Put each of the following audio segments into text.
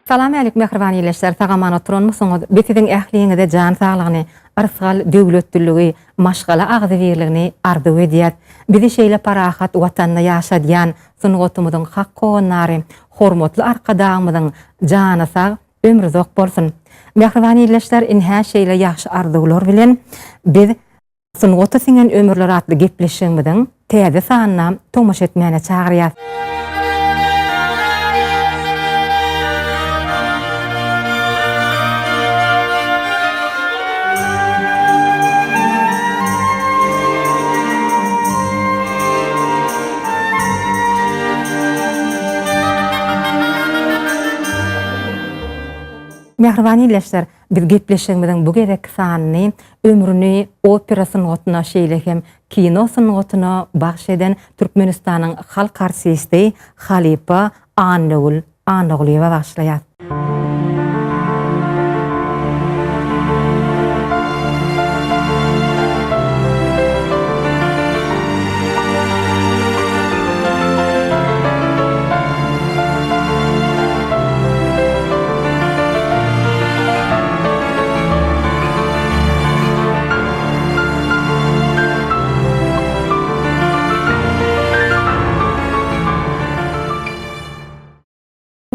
Salam aleykum mehriban ýeşler, tagaman oturunmusyňyz? Betidiň ähliňizde jan saglygyny, ırsgal döwletdiligi, maşgala agdy berligini arzuw edýär. Bizi şeýle parahat watanda ýaşadýan sungatymyzyň hak gownlary, hormatly arkadaşymyzyň jana sag, ömrü zok bolsun. Mehriban ýeşler, inhä şeýle ýaşy arzuwlar bilen biz sungaty siňen ömürler atly gepleşigimiziň täze sanyna tomaş etmäne çagyrýar. Mehriban ýeşler, biz gepleşigimiziň bu gerek sanyny ömrüni opera sungatyna şeýle kino sungatyna bagş eden Türkmenistanyň halk artisti Halipa Annoguliewa başlaýar.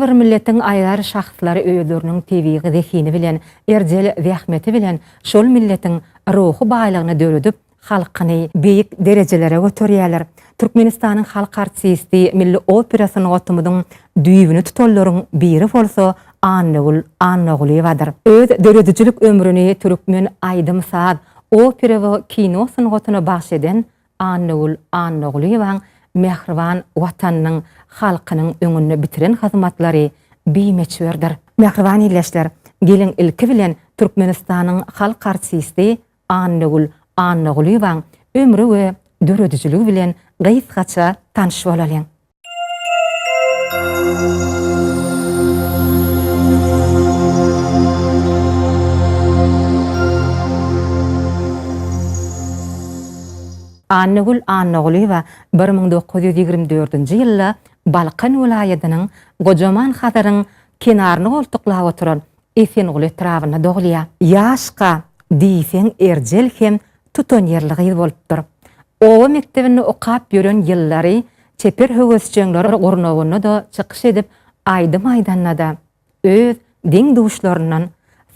Bir milletin aýdar şahslary öýleriniň tebigy zekini bilen, erjel zähmeti bilen şol milletin ruhy baýlygyny döredip, halkyny beýik derejelere götürýärler. Türkmenistanyň halk artisti, milli opera sungatymyzyň düýbüni tutanlaryň biri bolsa Annoguliewadyr. Öz döredicilik ömrüni türkmen aýdym saat opera we kino sungatyna bagş eden Annoguliewaň mehriban watanyň halkynyň öňünde bitiren hyzmatlary bimeçberdir. Mehriban ýeşler, gelin ilki bilen Türkmenistanyň halk artisti Annoguliewaň ömrü we dörediciligi bilen gysgaça tanyş bolalım. Annoguliewa 1924-nji ýylda Balkan vilayatynyň Gojaman Hazaryň kenaryny goltuklap oturan Esengul etrawyna dogulýar. Ýaşka, diýseň erjel hem tutan ýerligi bolupdyr. Owa mektebini okap ýören ýyllary çeper höwesçiňler gornawyna da çykyş edip, aýdym aýdanna da öz deň duşlaryndan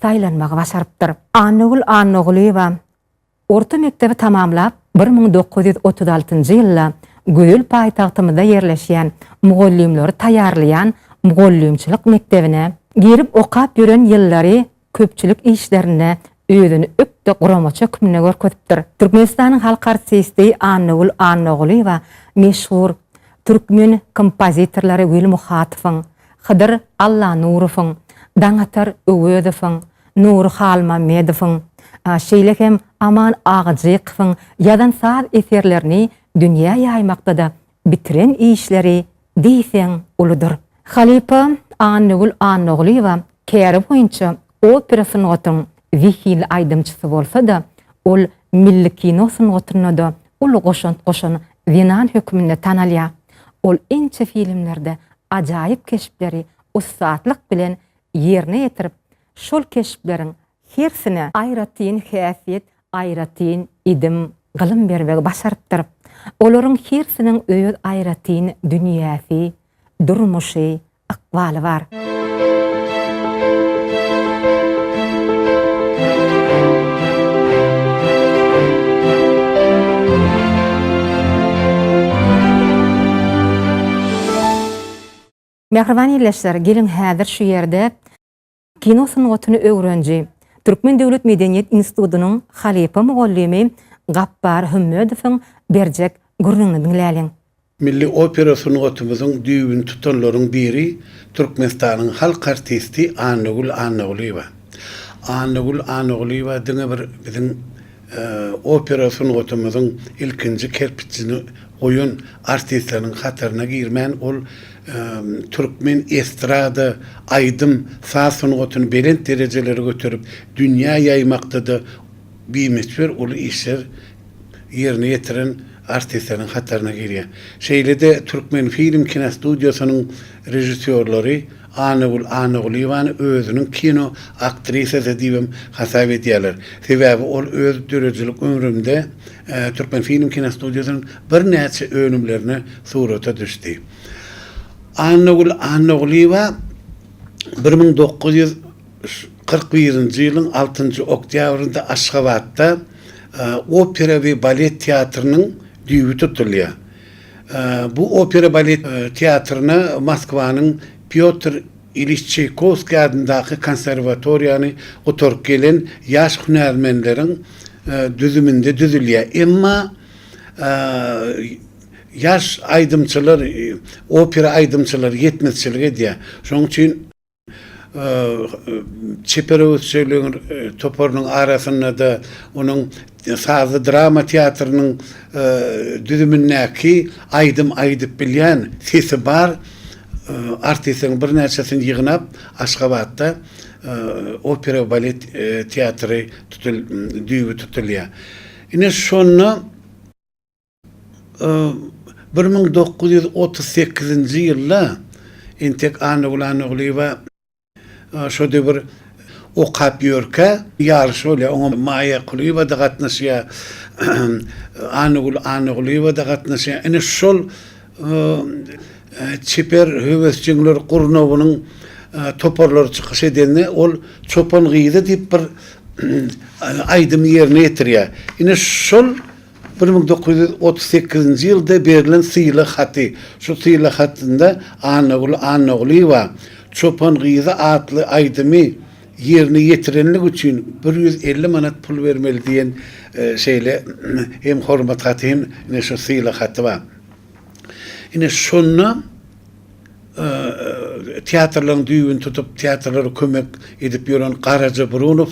saýlanmagy başarypdyr. Annoguliewa orta mektebi tamamlap 1936-njy ýylda Göýül paýtagtymyzda ýerleşýän mugallimleri taýýarlayan mugallimçilik mektebine girip okap ýören ýyllary köpçülik işlerine özüni ökde guramaça kümne görkezipdir. Türkmenistanyň halk artisti Annoguliewa meşhur türkmen kompozitorlary Gül Muhatowyň, Hydyr Allanurowyň, Daňatar Öwödowyň, Nur Halmamedowyň, şeýle hem Aman Agajykowyň ýadan saat eserlerini dünýä ýaýmakda da bitiren işleri diýseň uludur. Halipa Annoguliewa käri boýunça opera sungatynyň wekil aýdymçysy bolsa da, ol milli kino sungatyna da uly goşan Wenan hökmünde tanalýar. Ol ençe filmlerde ajaýyp keşipleri ustaatlyk bilen ýerine ýetirip, şol keşipleriň hersine aýratyn häsiýet, aýratyn idim gylym berbegi başarypdyr. Olaryň hersiniň öz aýratyn dünýäsi, durmuşy, akwaly bar. Mehriban ýeşler, gelin häzir şu ýerde kino sungatyny öwrenji Türkmen Döwlet Medeniýet Institutynyň Halipa mugallimi Gappar Hümmedowyň berjek gurnuny dinläliň. Milli opera sungatymyzyň düýbüni tutanlaryň biri Türkmenistanyň halk artisti Annoguliewa. Annoguliewa diňe bir biziň opera sungatymyzyň ilkinji kerpiçini goýan artistleriň hatyryna girmän ol Türkmen estrada aýdym saz sungatyny belent derejelere götürüp dünýä ýaýmakda da bimeçber ol işler ýerine ýetiren artistlerin hatlarına giriyor. Şeyle de Türkmen Film Kino Stüdyosu'nun rejisörleri Anıglywan özünün kino aktrisesi diýip hasap edýärler. Sebäbi ol öz dörejilik ömründe Türkmen Film Kino Studiýasynyň bir näçe önümlerini surata düşdi. Anıglywa 1941-nji ýylyň 6-njy oktýabrynda Aşgabatda opera we balet teatrının düýbi tutulýar. Bu opera balet teatrına Moskwanyň Pyotr İliç Çaykovski adyndaky konserwatoriýany oturup gelen ýaş hünärmenleriň düzüminde düzülýär. Emma ýaş aýdymçylar, opera aýdymçylar ýetmezçilik edýär. Şoň üçin Çeperow söýleýän toporunyň arasynda da onuň sazy drama teatrının düzümindäki aýdym aýdyp bilýän sesi bar artistlerin bir näçesini ýygnap Aşgabatda opera balet teatry düýbi tutulýar. Ine şonu 1938-nji ýylda entek Anıglywa şöyle bir okap ýörke ýarşy bolýar. Oňa Maya Kulyba da gatnaşýar, Anıglywa da gatnaşýar. Ine şol çeper höwesçiler Qurnowynyň toporlary çykyş edende ol çopan gyýdy diýip bir aýdym ýerine ýetirýär. Ine şol 1938-nji ýylda berilen syýly haty. Şu syýly hatynda Anıglywa çopan gyýdy atly aýdymy ýerine ýetirenlik üçin 150 manat pul bermeli diýen şeýle hem hormat haty hem ine şu syýly haty bar. Ine şonu teatrlaryň düýbini tutup teatrlara kömek edip ýören Garaja Brunow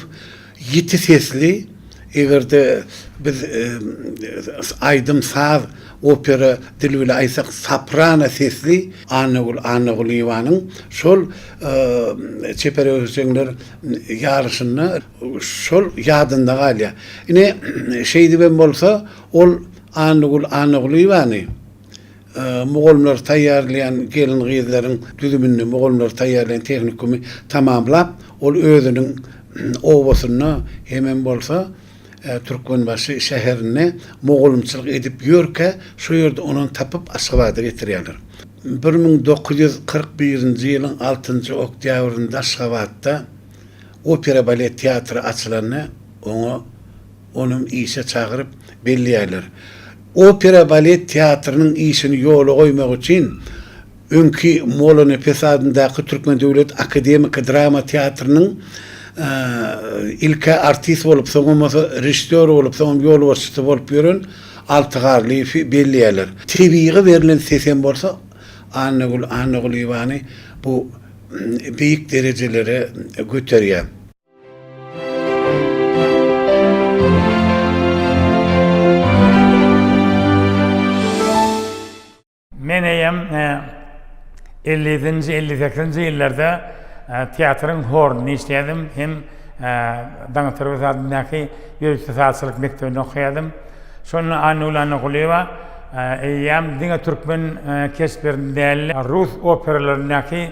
ýeti sesli egerde biz aýdym saz opera dili bilen aýsak soprano sesli Anıglywaның şol çeperewçiler ýarşyny şol ýadynda galýar. Ine şeýdi ben bolsa ol Anıglywany Mogollar taýýarlayan gelin gyzlaryň düzümini Mogollar taýýarlayan tehnikumi tamamlap ol özüniň owasyny hemen bolsa Türkmenbaşy şäherine mogolumçylyk edip ýörke şu ýerde onu tapyp Aşgabatda getirýärler. 1941-nji ýylyň 6-njy oktýabrynda Aşgabatda opera balet teatry açylany onun işe çagyryp belliýärler. Opera balet teatrının işini ýola goýmak üçin öňki Molony Pesadyndaky Türkmen Döwlet Akademik Drama Teatrının ilke artist bolup, soňra rejissor bolup, soňra ýol başçysy bolup ýören altygarly belliýärler. TV'ye berilen sesen bolsa Anıglywany bu beýik derejelere göterýär. Men hem 50-nji 58-nji ýyllarda teatrın horny işledim, hem Daňatyr adyndaky ýörükçi saatçylyk mekdebinde okuýardym. Şonu Anıglywa hem diňe türkmen kesiplerinde Rus operalaryny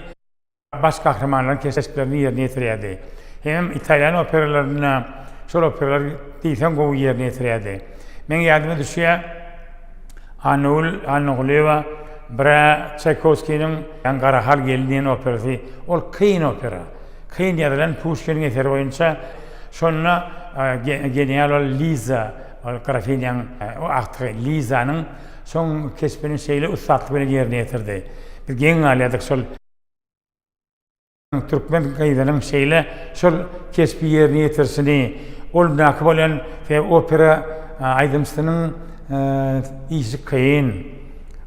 baş kahramanlaryň kesiplerini ýerine ýetirýärdi. Hem Italian operalaryny şol operalar diýsen gowy ýerine ýetirýärdi. Men ýadyma düşýär Anıglywa Bra Çaykovski'nin Garahal geldiğin operası, ol kıyın opera. Kıyın yazılan Pushkin'in eseri boyunca sonra genial Liza, Grafinyan o aktör Liza'nın son kesbinin şeyle ustatlığını yerine getirdi. Bir gen alyadık sol Türkmen kayıdının şeyle sol kesbi yerine getirsini, ol nakib olan opera aydımsının işi kıyın.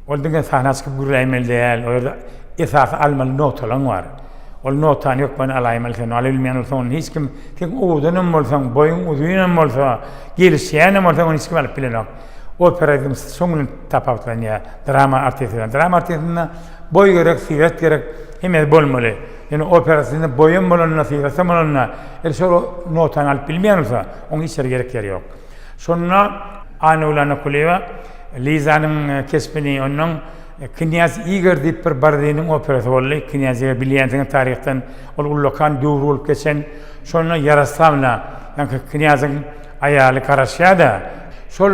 Oldunca sahnasıp gurulaymel değil, orada esas almalı notalar var. Ol notan yok bana alaymel sen, alabilmeyen olsan hiç kim, tek uğudunum olsan, boyun uzuyunum olsa, gelişeyenim olsan hiç kim alıp bilen yok. Opera sonunu tapaklan ya, drama artistinden. Drama artistinden boy gerek, siret gerek, hemen bolmalı. Yani operasında boyun bolunna, siretim bolunna, şöyle notan alıp bilmeyen olsa, onun hiç gerek yok. Sonra Anıglywa Liza'nın kesbini onun Knyaz Igor deyip bir Bardin'in operası oldu. Knyaz'a bilýänsiň tarihten ol ullukan döwür bolup geçen şonu Yaroslavna yani Knyaz'ın ayaly Karaşyada şol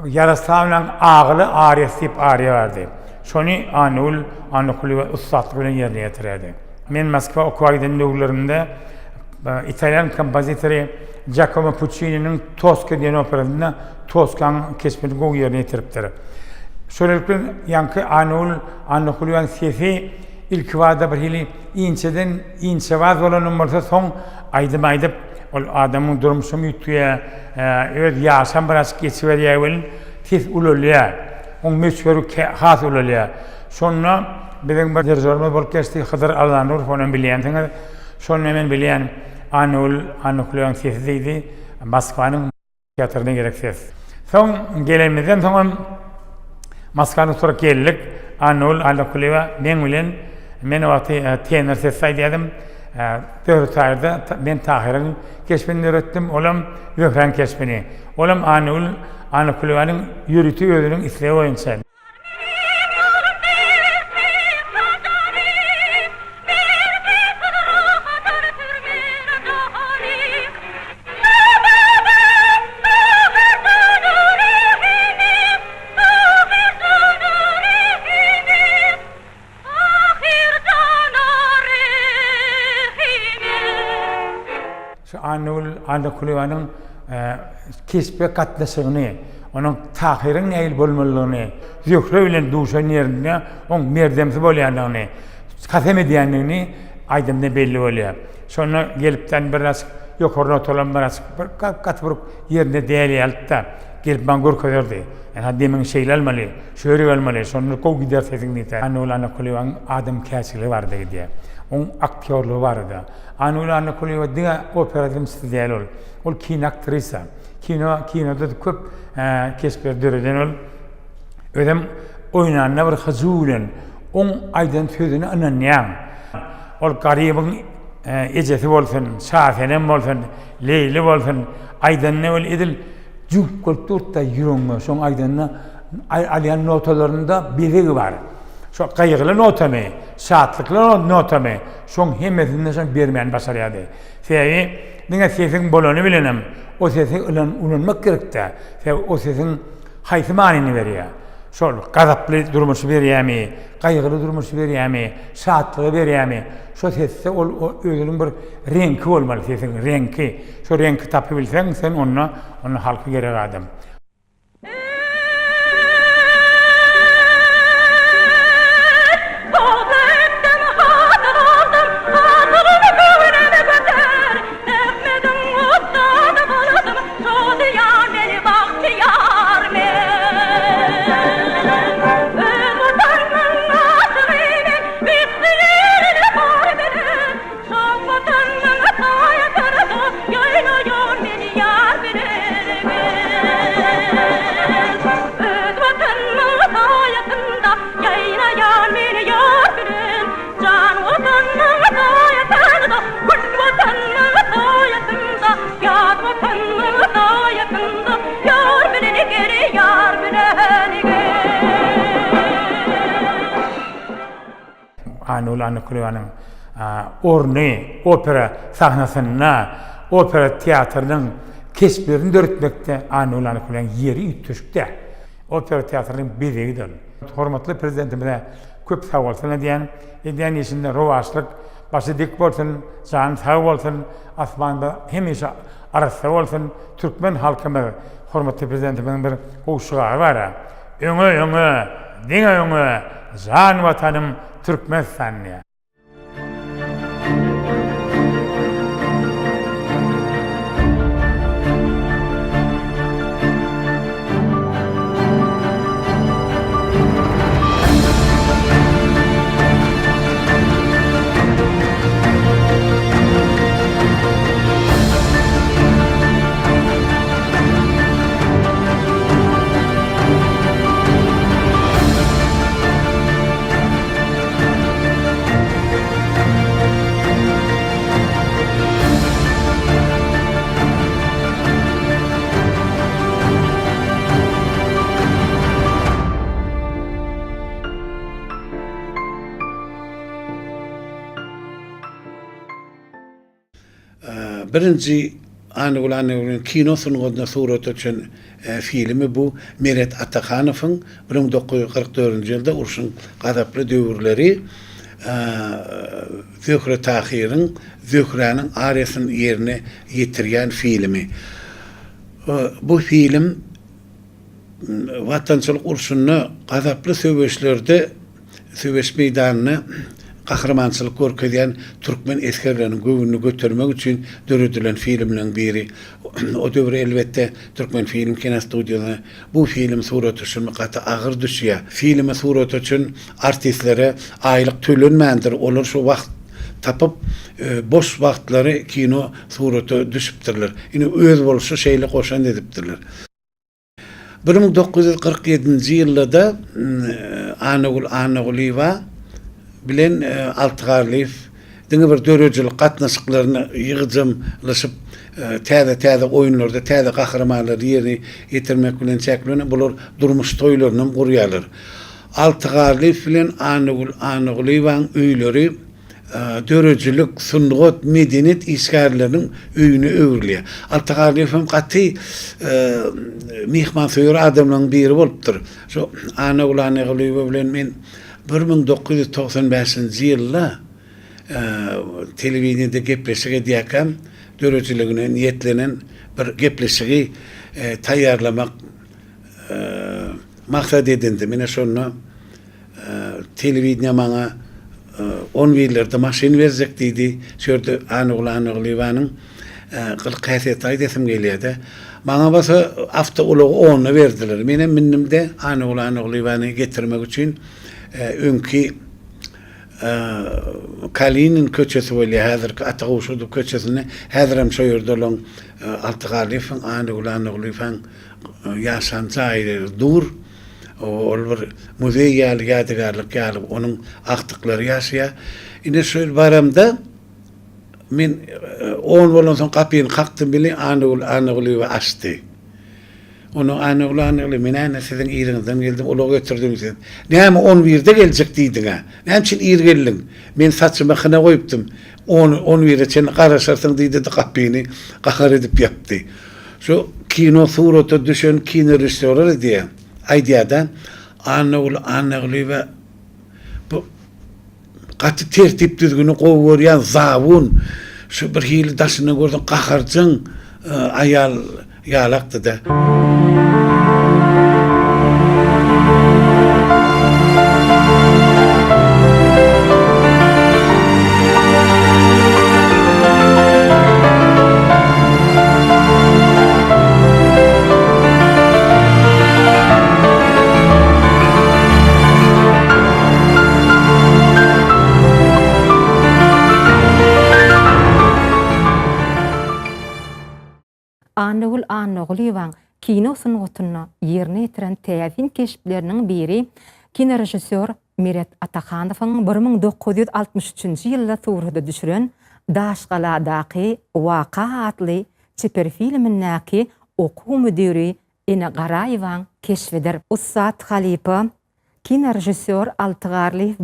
Yaroslavnaň agyly Aryas diýip Arya bardy. Şonu Anukuli we ustadlyk bilen ýerine ýetirdi. Men Moskva okuwaýdan döwürlerinde İtalyan kompozitori Giacomo Puccini'nin Tosca diýen operasyna Tosca'nın kesmini gowy ýerine ýetiripdir. Şöyle yankı Anukuluyan sesi ilk vada bir hili inçe vaz olanın varsa son aydıp o adamın durumuşu mütüye evet yaşam biraz geçiveriye evvelin tis ululuya on müçveru has ululuya sonra bizim bir zorma bol kesti Hıdır Alanur falan bilýän sonra hemen bilýän Anukuluyan sesi deydi Moskva'nın tiyatrına gerek ses. Son gelemizden sonra Moskva'nın sonra geldik. Anukuluya men bilen men wagty tenor ses saýdym. Döwürtärde men Tahiryň kesmini öğretdim. Olam Wöhran kesmini. Olam Anukuluýanyň ýürüti özüniň isleýi boýunça. Anukuluýanyň kespe gatnaşygyny, onuň tahiryň näil bolmalygyny, zöhre bilen duşan ýerine oň merdemsi bolýanlygyny, kasem edýänligini aýdymda belli bolýar. Şonu gelipden biraz ýokarına oturan biraz gatbyr ýerine däýelýärdi. Gelip man görkezerdi. Yani demin şeýle almaly, şöýre almaly, şonu gow gider sesiň diýär. Anukuluýanyň adam käçiligi bardy diýär. On aktörlüğü vardı. Anukuluýa diňe operasyonist diýär ol. Ol kino aktrisa. Kinoda köp kesper döreden ol. Ödem oýnanna bir hazulen on aýdan sözüni ananýan. Ol garybyň ejesi bolsun, şafenen bolsun, Leyli bolsun, aýdan ne ol edil juk kulturda ýürüňme. Şoň aýdanna alýan notalarynda belegi bar. Şu gaýgyly notamy, şatlykly notamy, şoň hemmesini şoň bermän başarýady. Sebäbi diňe sesiň bolany bilenem, o sesi ulanmak gerekde. Sebäbi o sesiň haýsy manyny berýär. Şol gazaply durmuşy berýärmi, gaýgyly durmuşy berýärmi, şatlygy berýärmi? Şo sesde ol özüniň bir renki bolmaly, sesiň renki. Şo renki tapy bilseň sen onu halky gerek adam. Anukuluýanyň orny opera sahnasyna, opera teatrnyň kesberini döretmekde Anukuluýanyň ýeri ütüşükde. Opera teatrnyň bedegidir. Hormatly prezidentimize köp sag bolsun edýän işinde rowaçlyk, başy dik bolsun, jan sag bolsun, asmanda hemişe arasy bolsun. Türkmen halkymy hormatly prezidentimiň bir gowşugy bar. Öňe, diňe öňe, jan watanym Türkmenistan. birinci anıgılan kinosun godna surat üçün filmi bu Meret Atakhanov'un 1944 yılda Urşun gadaplı döwürleri Zöhre Tahir'in Zöhre'nin aresinin yerine yetirgen filmi. Bu film vatançılık urşununu gadaplı söwüşlerde söwüş meydanını kahramançılık görkezýän türkmen eskerlerinin göwünü götürmek üçün döredilen filmlerin biri. O döwre elbette Türkmen Film Kino Studiosuna bu film surat üçün gata agyr düşýär. Filmi surat üçün artistlere aylyk tölenmändir. Olar şu wagt tapıp boş wagtlary kino suraty düşüpdirler. Ine öz bolşy şeýle goşan edipdirler. 1947-nji ýylda Anagul Anaguliwa bilen Altıgarliýew diňe bir döredilik gatnaşyklaryny ýygyjamlaşyp täze oýunlarda täze gahramanlary ýerine ýetirmek bilen çäklenip bular durmuş toýlaryny gurýarlar. Altıgarliýew bilen Anagul Anaguliýewaň öýleri döredilik, sungat, medeniyet iskerlerinin öýüne öwrülýär. Altıgarliýew gaty mihmansoýur adamlaryň biri bolupdyr. Şu Anagul Anaguliýew bilen men 1995-nji ýylda telewiziýede gepleşige diýäkem, dörediligine niýetlenen bir gepleşigi taýýarlamak maksat edindi. Mene şonu telewiziýa maňa 10 ýyllerde maşyn berjek diýdi. Şurda Anagul Anaguliýewanyň gylkaset aýdasym gelýärdi. Maňa basa hafta ulugy 10 berdiler. Menem minnimde Anagul Anaguliýewany getirmek üçin öňki Kalinin köçesi bolýar, häzirki Ataguşudu köçesini häzirem şo ýerde olan Altıgarliýew, Anagul Anaguliýew ýaşanjaýy dur. Ol bir muzey ýadygarlyk ýalyp onuň aktyklary ýaşaýar. Ine şol baramda men 10 bolan soň kapyny kakdym bilen Anagul Anaguliýew açdy. Onu Anagul Anaguliýew men siziň ýeriňizden geldim, ulagy götürdüm sen. Näme 11-de geljek diýdiňa? Näme üçin ýer geldiň? Men saçyma hyna goýupdym. 11-de sen garaşarsyň diýdi, kapyny gahar edip ýapdy. Şu kino suraty düşen kino rejissöri diýär. Aýdýardan Anagul Anaguliýew bu gaty tertip düzgünü gowurýan zawun şu bir hili daşyny gördüm gaharjyň aýal ýalakdy da. Anagul Anaguliýewaň kino sungatyny ýerine ýetiren täzin keşipleriniň biri kino rejissör Meret Atakhanov'yň 1963-nji ýylda surata düşüren Daşgaladaky Waka adly çeper filmindäki okuw müdiri Ene Garaýewaň keşfidir. Ussat Halipa kino rejissör Altıgarliýew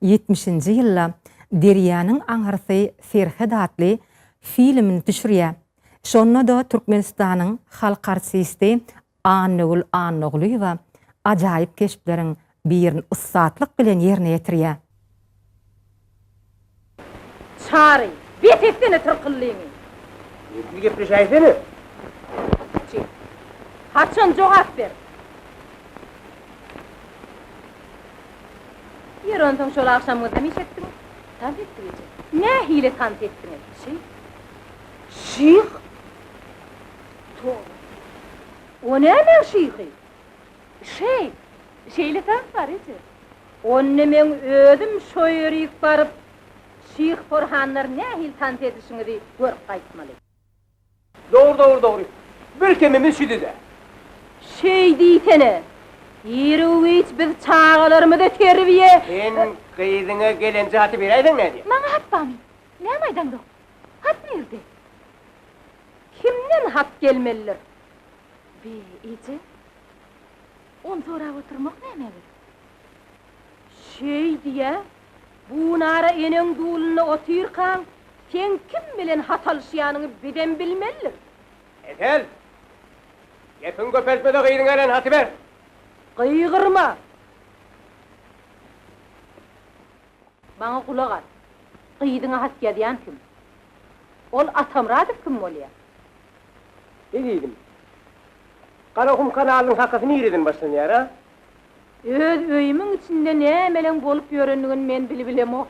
1970-nji ýylda Derýanyň aňarsy Ferhat adly filmini düşürýär. Şonda da Türkmenistanyň halk artisti Anagul Anaguliýew ajaýyp keşipleriň birini ussatlyk bilen ýerine ýetirýär. Çary, betepdeni tırkyllygyň. Ne gepleşäýsene? Haçan jogap ber. Ýerondan şol akşamda meşetdiň. Tant etdiň. Ne hile tant etdiň? Şeyh? O näme şeyhi? Şeyle tan bar edi. Onne men özüm şoýerik baryp Şeyh Porhanlar nähil tant edişiňi görüp gaýtmaly. Doğru. Bir kemimiz şidide. Şey diýtene. Ýerewit biz çağalarymyza terbiýe. Sen gyýdyňa gelençe haty beräýdiň näde? Maňa hatpamy. Näme aýdaňdy? Hat nerede? Kimden hat gelmeliler? Ece? On sorap oturmak nämedir? Şey diye, bu nara eneň duluna otyrkan, Sen kim bilen hatalışyanını biden bilmelidir. Etel. Gepin köpertmede kıydın eren hatı ver. Kıygırma. Bana kulak at. Kıydına haskya diyen kim? Ol Atamradov kim ol ya? Ne dedim? Karakum kanalının hakasını yiridin başın yara. Öz öyümün içinde ne emelen bolup yörenligin men bilbilem o.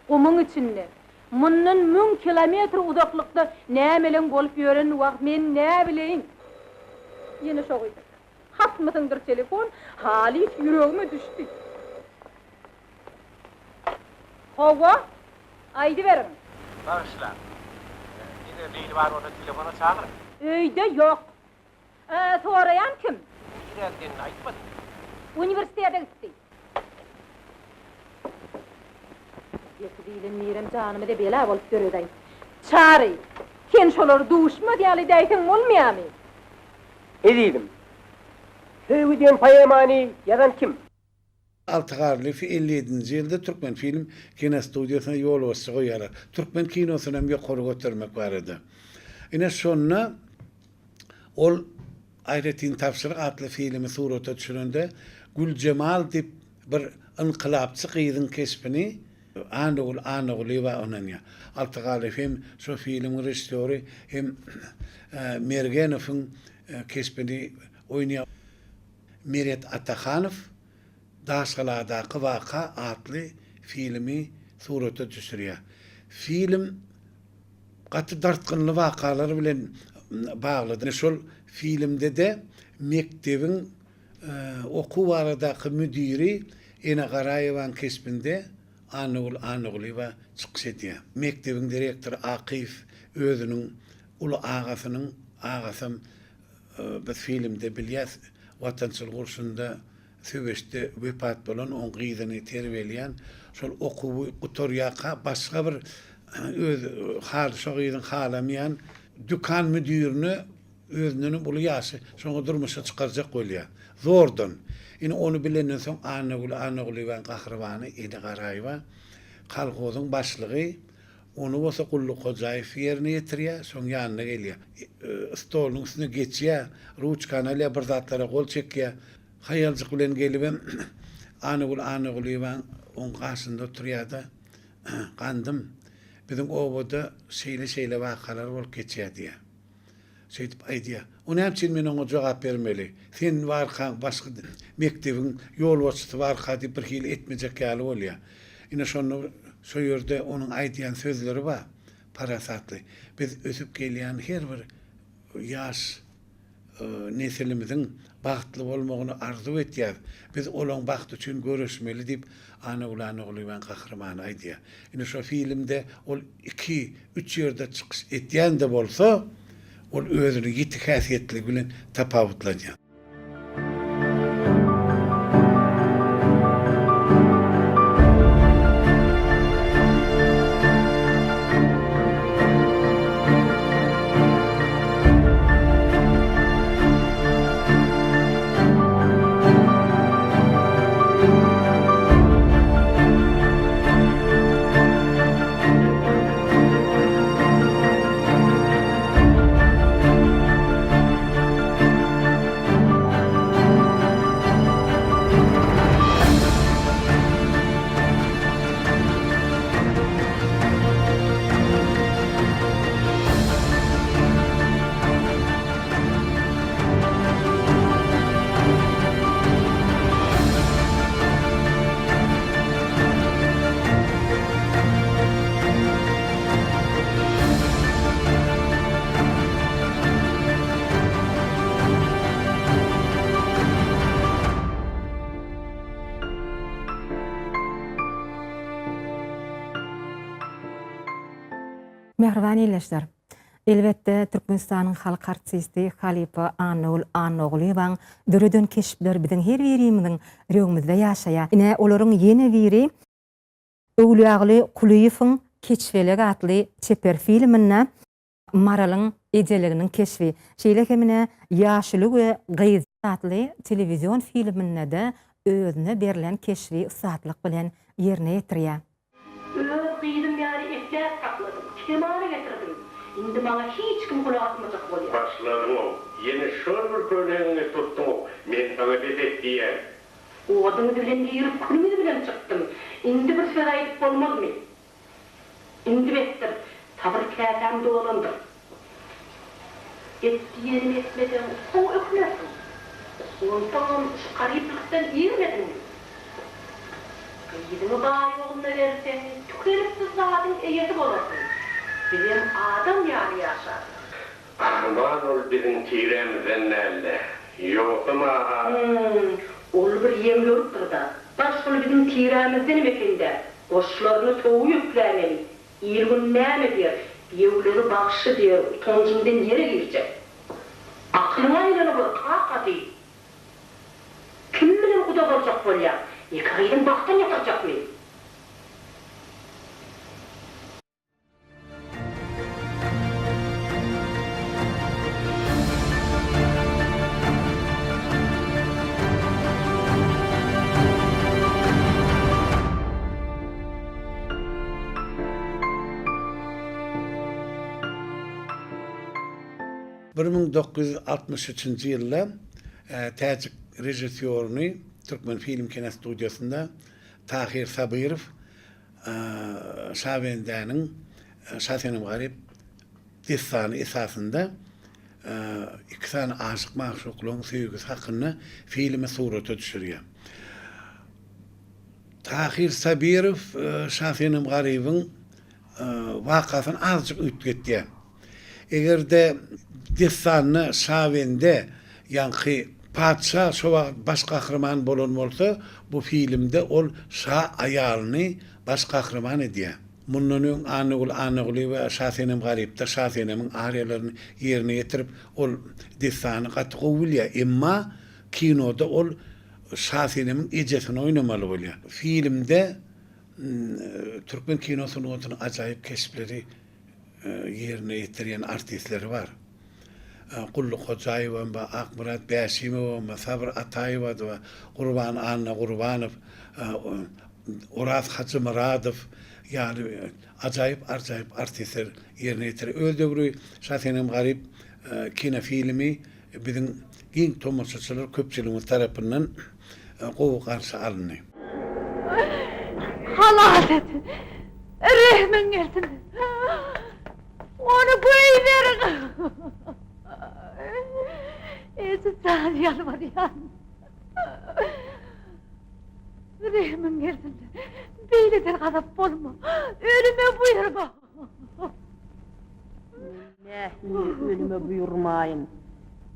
Kumun içinde. Mundan 1000 kilometre uzaklıkta ne emelen bolup yören vakt men ne bileyim. Yine şoğuydu. Hasmısındır telefon, hali yüreğime düştü. Hova, aydı verin. Barışlar. Yine değil var orada telefona çağırın. Öyde yok. Sorayan kim? İrelden aytmadın. Üniversiteye gitti. Yekdiyle mirem canımı da bela olup görüydayım. Çağrı, ken şolar duşma diyali deytin olmayamı. Ne dedim? Hövüden payamani yadan kim? Altıgarlı 57. yılda Türkmen Film Kino Stüdyosuna yol olsa koyarlar. Türkmen kinosuna hem yukarı götürmek var idi. Yine sonra ol Ayretin Tavsırık adlı filmi surata düşüründe Gül Cemal dip bir inkılapçı kıydın kesbini anıgul va onanya. Altıgarlı hem şu filmin rejissörü hem Mergenov'un kesbini oynayan Meret Atakhanov Daşgaladaki Vaka adlı filmi surata düşürüyor. Film katı dartqınlı vakalar bilen bağlıdır. Şol filmde de mektebin oku varadaki müdiri ene Garayevan kesbinde Anıgul'yva çıkış ediyor. Mektebin direktörü Akif özünün ulu ağasım biz filmde bilyas vatançıl kursunda süveçte vepat bolan on gıydını terbiyeleyen şol oku kutoryaqa başka bir öz şoğuydun halamayan dükkan müdürünü özünün ulu yaşı şoňa durmuşa çıkaracak bolýar. Zordan. Ine onu bilenden soň Anıgul gahrywany Edi Garaýewa kalkozun başlygy onu bolsa Gulluk Hojaýew ýerine ýetirýär, soň ýanyna gelýär. Stoluň üstüne geçýär, ruçkana ile bir zatlara gol çekýär. Hayalcık bilen gelibem Anıgul on karşısında oturýarda kandım. Bizim oboda şeyle vakalar bolup geçýär diýär. Şeýdip aýdýar. Onu hemçin men oňa jogap bermeli. Sen barka başga mektebin ýol başçysy barka diýip bir hil etmejek ýaly bolýar. Ine şonu şu ýerde onuň aýdýan sözleri bar. Parasatly. Biz ösüp gelýän her bir ýaş nesilimiziň bagtly bolmagyny arzu etýär. Biz olaň baht üçin görüşmeli diýip Anıgul gahrymany aýdýar. Ine şu filmde ol 2-3 ýerde çykyş etýän de bolsa, ol özüni ýetik häsiýetli bilen tapawutlanýar. Mehribany ýeşler. Elbetde Türkmenistanyň halk artisti Halipa Anıgul döreden keşipler biziň her birimiziň ýöňümizde ýaşaýar. Ine olaryň ýene biri Öwliýagly Kuliýewiň Keşfelek adly çeper filmine Maralyň ejeliginiň keşfi. Şeýle hemine ýaşylyk we gyz adly telewizion filmine de özüne berilen keşfi usatlyk bilen ýerine ýetirýär. Kıydım yani ihtiyaç kapladım. temana getirdim. Indi bana hiç kim kulak asmayacak bolýar. Başladım o. Yine şol bir köleğini tuttum. Men sana dedek diye. O adını bilen yiyip külümünü bilen çıktım. Indi bir sefer ayıp olmaz mı? Indi bettim. Tabır kâtem dolandım. Etdiyenim etmeden o ökülersin. Ondan gariplikten iyirmedin mi? Gidimi bağ yoluna versen, tükelipsiz zaten eyeti olasın. Bizim adam yani yaşar. Aman ol bizim tiremizden nerede? Yok ama... Ol bir yem yoktur da. Başkını bizim tiremizden mekinde. Koşlarını toğu yüklemeli. İlgün neyme diyor. Yevleri bakşı diyor. Toncundan yere girecek. Aklına aylanı bu. Kaka değil. Kim bilen kuda olacak bolýar? Yıkayın baktan yatacak mı? Bir 1963 ýylda Täjik rejissörüni Türkmen Film Kino Studiosunda Tahir Sabirov Şavende'nin Şasenim Garip destany esasında iki tane aşık maşukluğun sevgisi hakkında filme surata düşürüyor. Tahir Sabirov Şasenim Garip'in vakasını azıcık ütgetdi. Eger de destanı Şavende yankı padşah şova baş kahraman bolan bolsa bu filmde ol şah ayalını baş kahraman ediyor. Munun anıgul ve Şasenim Garip'te Şasenim'in aryalarini yerine getirip ol destanı katı kovulya. Emma kinoda ol Şasenim'in ejesini oynamalı bolýar. Filmde Türkmen kinosunun acayip keşifleri yerine getirýän artistleri var. Kulluk Hocaýewa we Akmurat Bäşimow we Sabr Ataýewa we Gurban Anna Gurbanov, Uras Hacımuradov, yani acayip artistler yerine getirýär. Öldügrü Şasenim Garip kino filmi bizim giň tomoşaçylar köpçüligi tarapyndan gowy garşy alındy. Haladet! Rehmin gelsin! Onu koyuverin! Ezan yalvarıyan! Rehmin gelsin! Beylidir gazap bolma! Ölüme buyurma! Ölüme buyurmayın!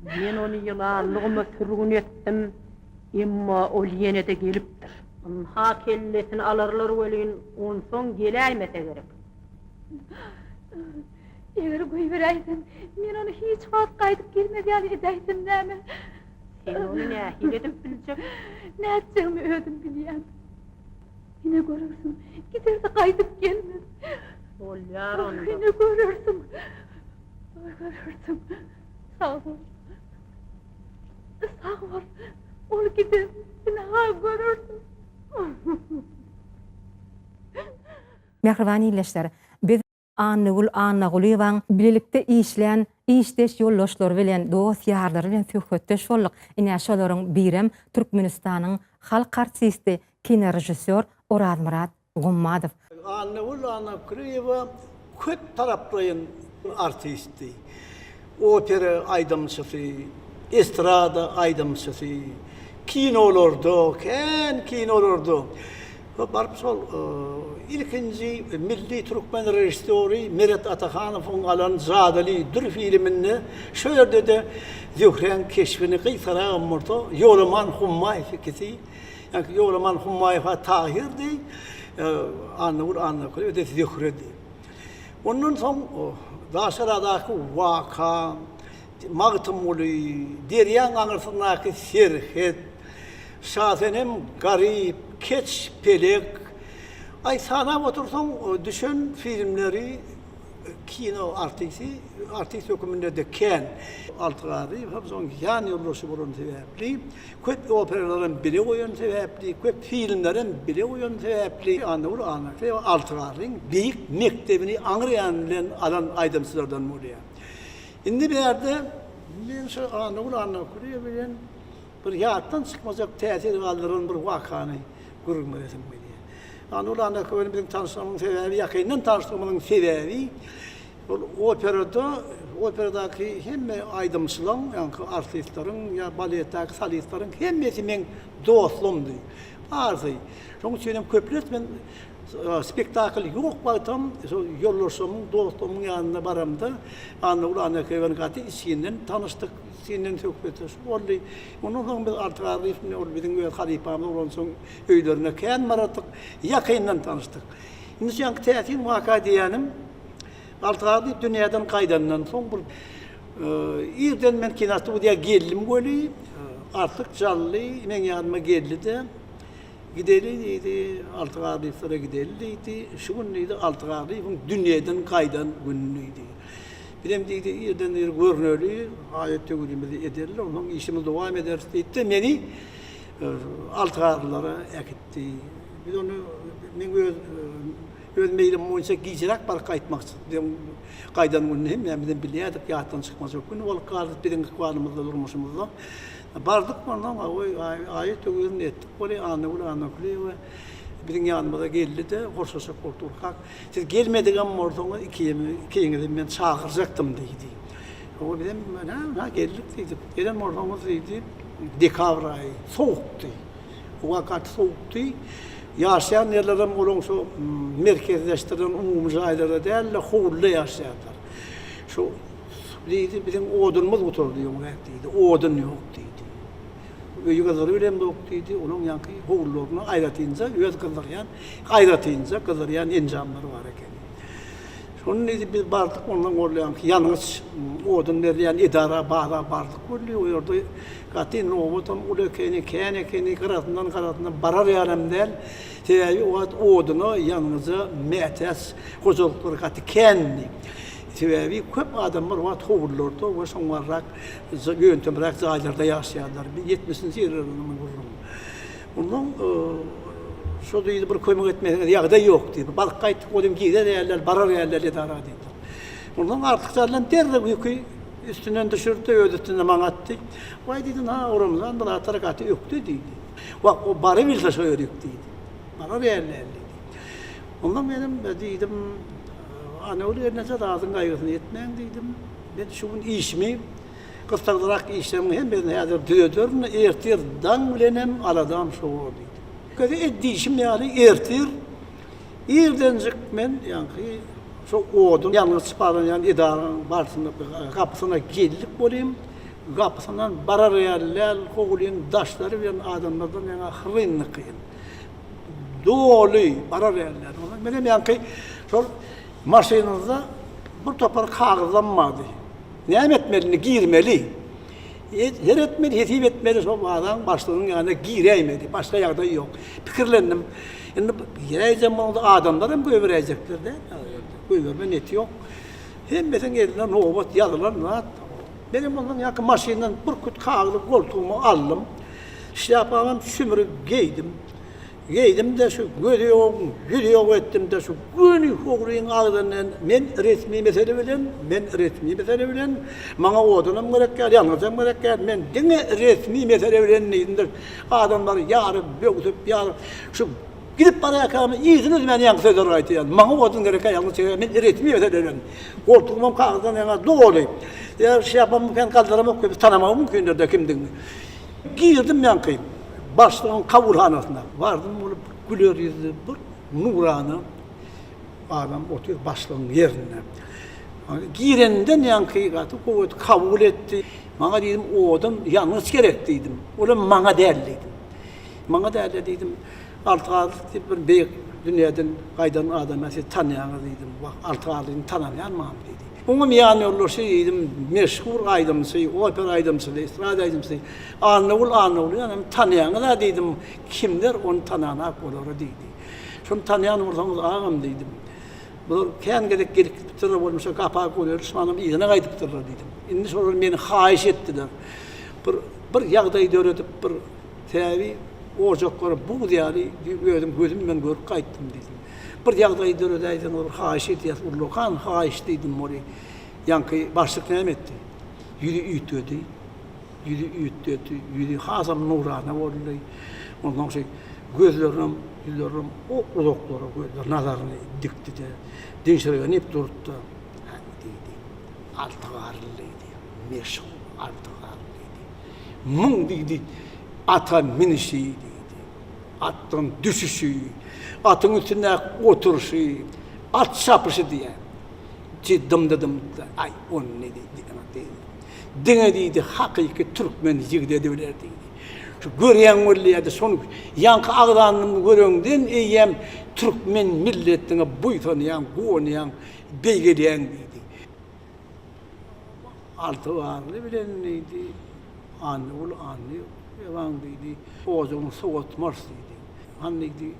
Ben onu yılanlığıma sürgün ettim, emma ol yine de geliptir. Ha kellesini alırlar ölüyün, on son geleymese gerek. Eger koyuveraysan, men onu hiç wagt gaýdyp gelmedýän edäýsin näme? Sen onu nähil edip biljek? Näçemi ödüm bilýän. Yine görürsin, giderdi gaýdyp gelmez. Bolýar onda. Yine görürsin. Görürsin. Sağ ol. Sağ ol. Ol gider, yine görürsin. Mehribany ýeşler, biz Annagulyň birlikde işleyen, işdeş ýoldaşlary bilen, dost ýarlary bilen söhbetdeş bolduk. Ine şolaryň birem Türkmenistanyň halk artisti, kino rejissör Orazmurat Gummadow. Annagulyň köp taraplyň artisti. Opera aýdamçysy, estrada aýdamçysy, kinolarda. Barıp sol ilkinci milli Türkmen rejissörü Meret Atakhanov'un alan Zadali dur filminde şöyle de Zühre'nin keşfini kıysara amurdu. Yolaman Hummayev fikisi. Yani Yolaman Hummayev'a Tahir'di. Annagulyň de Zühre'di. Onun son daşaradaki vaka, Magtymulu, Deryan aňyrsyndaky Serhet, Şasenim Garip, Keç Pelek, ay sana otursan düşün filmleri kino artist dokumunda de ken altıgarı hepson yan yollusu bulun sebepli köp operaların biri oyun sebepli köp filmlerin biri oyun sebepli anur ve altıgarın büyük mektebini anlayan bilen alan aydımsızlardan oluyor. Şimdi bir yerde ben şu anur kuruyor bilen bir hayattan çıkmazak tesir kaldırın bir vakanı kurulmayasın diye. Anur anakörün bizim tanışmamın sebebi yakından tanışmamın sebebi operadaki hem aydımsılan yani artistlerin ya balettaki solistlerin hemmesi men dostumdu. Arzı. Çünkü söyleyeyim köplet ben spektakl yok baktım yollarsomun dostumun yanına baramda Anadolu Anaköy'ün katı isinden tanıştık. Sinden söhbetiz. Oldu. Onun sonra biz artık arifne ol bizim öyle halifamız olan son öylerine kendi maratık yakından tanıştık. İnsan teatin vaka diyenim. Artık dünyadan kaydandan son bir irden men kinastı diye geldim böyle artık canlı men yanıma geldi de gideliydi artık ariflere gideliydi şu gündeydi artık arifin dünyadan kaydan günüydü. Bilem deydi irden bir görünürlüğü ayette gülümüzü ederler onun işimiz devam eder deydi beni altıgarlara ekitti. Biz onu men öz meylim boyunca giyecek barı kaytmak istedim. Kaydan günü hem bizden biliyorduk yattan çıkmaz yok günü. Ol kaldık bizim kıvalımızda durmuşumuzda. Bardık ondan ayet öğün ettik. Böyle anakülü ve bizim yanımıza geldi de hoşçakalın korktuk. Siz gelmedik ama oradan ikiyinizden ben çağıracaktım dedi. O bizim geldik dedi. Gelen oradan dedi. Dekabr ayı soğuktu. O vakit soğuktu. Yaşayan yerlerim olan şu merkezleştirilen umumi aylara değil de hullu yaşayanlar. Şu deydi bizim odunumuz oturdu yok deydi. Odun yok deydi. Öyle kızarıyor yok deydi. Onun yankı hulluğunu ayratınca öz kızarıyan, ayratınca kızarıyan incamları var eken. Şunun dedi biz bardık ondan orlayan yalnız odun derleyen idara bağla bardık oluyor orada katin robotum ulekeni kene karatından barar yarım del sebebi o odunu yalnızca metes huzurlukları katı kendi sebebi köp adamlar var hovurlurdu ve sonrarak yöntemrak zaylarda yaşayanlar 70'in yıllarının bunun şu deydi bir kömek etmeye yağda yok dedi. Balık kayıt kodum gider yerler, barar yerler idara dedi. Ondan artık zaten derle yükü üstünden düşürdü, ödütüne manattı. Vay dedin ha oramızdan da tarakatı yoktu dedi. Bak o barı bilse şöyle dedi. Barar yerler dedi. Ondan benim dedim, ana öyle nece ağzın kaygısını etmeyin dedim. Ben şunun işimi, kıstalarak işlemi hem ben hazır düdürün ertirden bilenem aladam şu dedi. Kötü edişim yani ertir. İrdencik men yani şu odun yalnız çıparan yani idaranın kapısına geldik olayım. Kapısından barar yerler, koğulayın daşları bilen adamlardan yani hırınlı kıyın. Dolu barar yerler. Benim yani şu maşinimizde bir topar kağızlanmadı. Ne etmeli, girmeli. Her etmeli, hetip etmeli, o adam başlığının yanına giremedi, başka yerde yok. Fikirlendim, şimdi gireceğim onu da adamlar hem göverecekler de, göverme neti yok. Hem mesela elinden robot yalılar, benim ondan yakın maşinden bir küt kağılı koltuğumu aldım, işte yapamam sümürü giydim. Giydim de şu gidiyor ettim de şu günü oğluyun ağzından men resmi mesele bilen bana odunum gerek gel yalnızım gerek gel men dine resmi mesele bilen neyindir adamlar yarı böğütüp yarı şu gidip bana yakamı iyisiniz ben yankı sözler aytı yani bana odun gerek gel yalnız men resmi mesele bilen koltuğum kağıdan yana doğru ya şey yapamam ben kaldıramam tanımam mümkündür de kimdin girdim yankıyım. Başlığın kavurhanasına vardım, böyle gülür yüzlü bir nuranı adam oturuyor başlığın yerine. Girenden yankıyı katı, kuvvet kabul etti. Bana dedim, o adam yalnız gerek dedim. Oğlum bana değerliydim. Bana değerliydim. Altı bir büyük dünyadan kaydan adamı siz tanıyanı dedim. Bak altı ağzını tanımayan mı dedi. Onun yani olursa dedim, meşhur aydımsı, opera aydımsı, estrada aydımsı, Anadolu yani tanıyanı da dedim, kimler onu tanıyanak olur dedi. Şunu tanıyan ortamız ağam dedim. Bu kendi gelip bitirip olmuşa kapağı koyuyor. Osman'ım iyine kaydıp durur dedim. Indi sonra beni hayiş ettiler. Bir yağdayı öğretip bir tevi ocakları bu diyali gördüm gözümden görüp kayttım dedim. Bir yağdayı öğreteydim or hayiş etiyat urlokan hayiş dedim orayı. Yankı başlık ne etti? Yürü üyüttü. Yürü Hazam Nurana vallahi. Ondan sonra gözlerim, yüzlerim o uzaklara gözler nazarını dikti de dinşergen hep durdu. Dedi. Altıgarlıydı. Meşhur altıgarlıydı. Mung dedi. Atan minişi dedi. Atın düşüşü, atın üstüne oturuşu, at çapışı diye. Ciddim dedim. Ay on ne dedi. Dine dedi hakiki Türkmen yigde devlerdi. Şu görýän welliýärde şonu yankı agdanını görüňden eýem Türkmen milletine buýtanyň, goňaň, beýgedýän dedi. Altı varly bilen dedi. Anny ol anny, ewan dedi. Ojuny soğutmaz dedi. Anny dedi.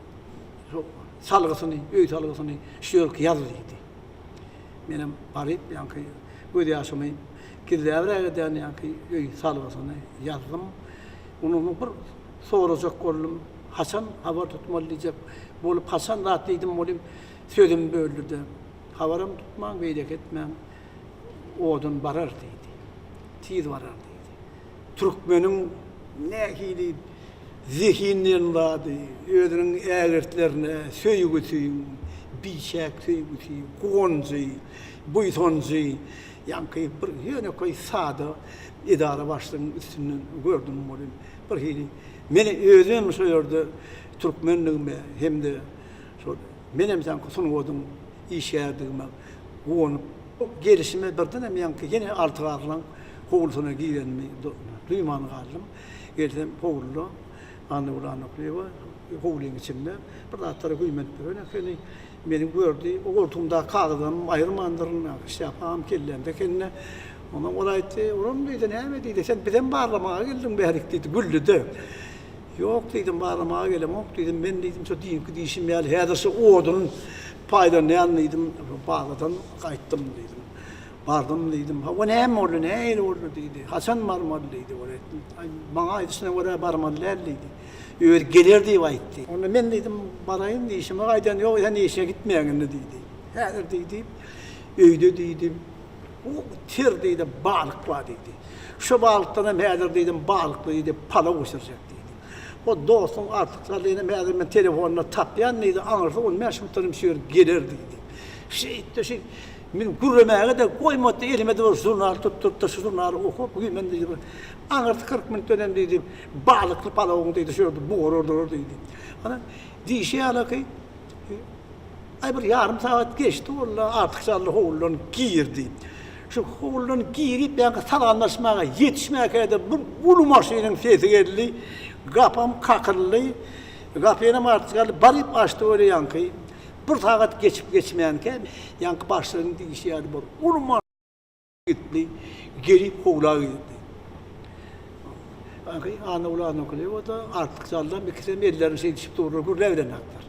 Salgysyny, öý salgysyny şöýrk ýaz dedi. Menem baryp yankı gödýäşimi Gidävrägeden ýa-ki öý salgysyny ýazdym. Onuň bir sorajak boldum. Hasan habar tutmalyjak bolup Hasan zat diýdim bolim sözüm böldürdi. Habarym tutmaň beýdek etmäň. Odun barar diýdi. Tiz barar diýdi. Türkmeniň nähili zihinlen wady, özüniň ägertlerine söýgüsi, biçäk söýgüsi, gonjy, buýtonjy yankı bir yöne koy sağda idare başlığının üstünden gördüm bunu. Bir hili meni özüm söylüyordu Türkmenliğime hem de benim sen kusun oldum iş yerdiğime onu gelişime birden hem yankı yine altı varlan kovulsuna giyenmi duyman kaldım. Geldim kovullu anne ulan okuyor kovulun içinde bir daha tarafı kıymetli öyle benim gördüğü o ortamda kaldım ayırmandırın şey yapam kellemde kendine ona olaydı oğlum dedi ne dedi sen birden bağırmaya geldin berik dedi güldü yok dedim bağırmaya gelem yok dedim ben dedim so diyeyim ki işim yani hedası odun paydan ne anlaydım bağladan kayıttım dedim bardım dedim ha o ne oldu ne oldu dedi Hasan marmadı dedi oraya bana içine oraya barmadılar dedi öyle gelirdi vaytti. Onu ben dedim barayım diye işime kaydan yok sen işe gitmeyen dedi. Her dedi. Öyde dedim. O tir dedi balık var dedi. Şu balıktan hem her dedim balıklı dedi para uçuracak dedi. O dostum artık zaten ben telefonla taplayan neydi anırsa onu meşhur tanım şöyle gelir dedi. Şey benim gurremeye de koymadı elime de zurnar tuttu zurnar okup bugün ben dedim anırtı 40 minut dönem dedim balıklı balığın dedi şöyle boğurur dedi. Ana dişe alakayı ay bir yarım saat geçti valla artık sallı oğulun girdi. Şu oğulun girip ben salanlaşmaya yetişmeye kadar bu maşinin sesi geldi. Kapım kakırlı. Kapıyla artık barıp açtı öyle yankıyı. Bir saat geçip geçmeyenken yankı başlarının dişi yerdi bu. Onu gitti, gelip oğula gitti. Yankı ana ulan okuyor, o da artık saldan bir kısım ellerini şey dişip doğurur, bu levren aktar.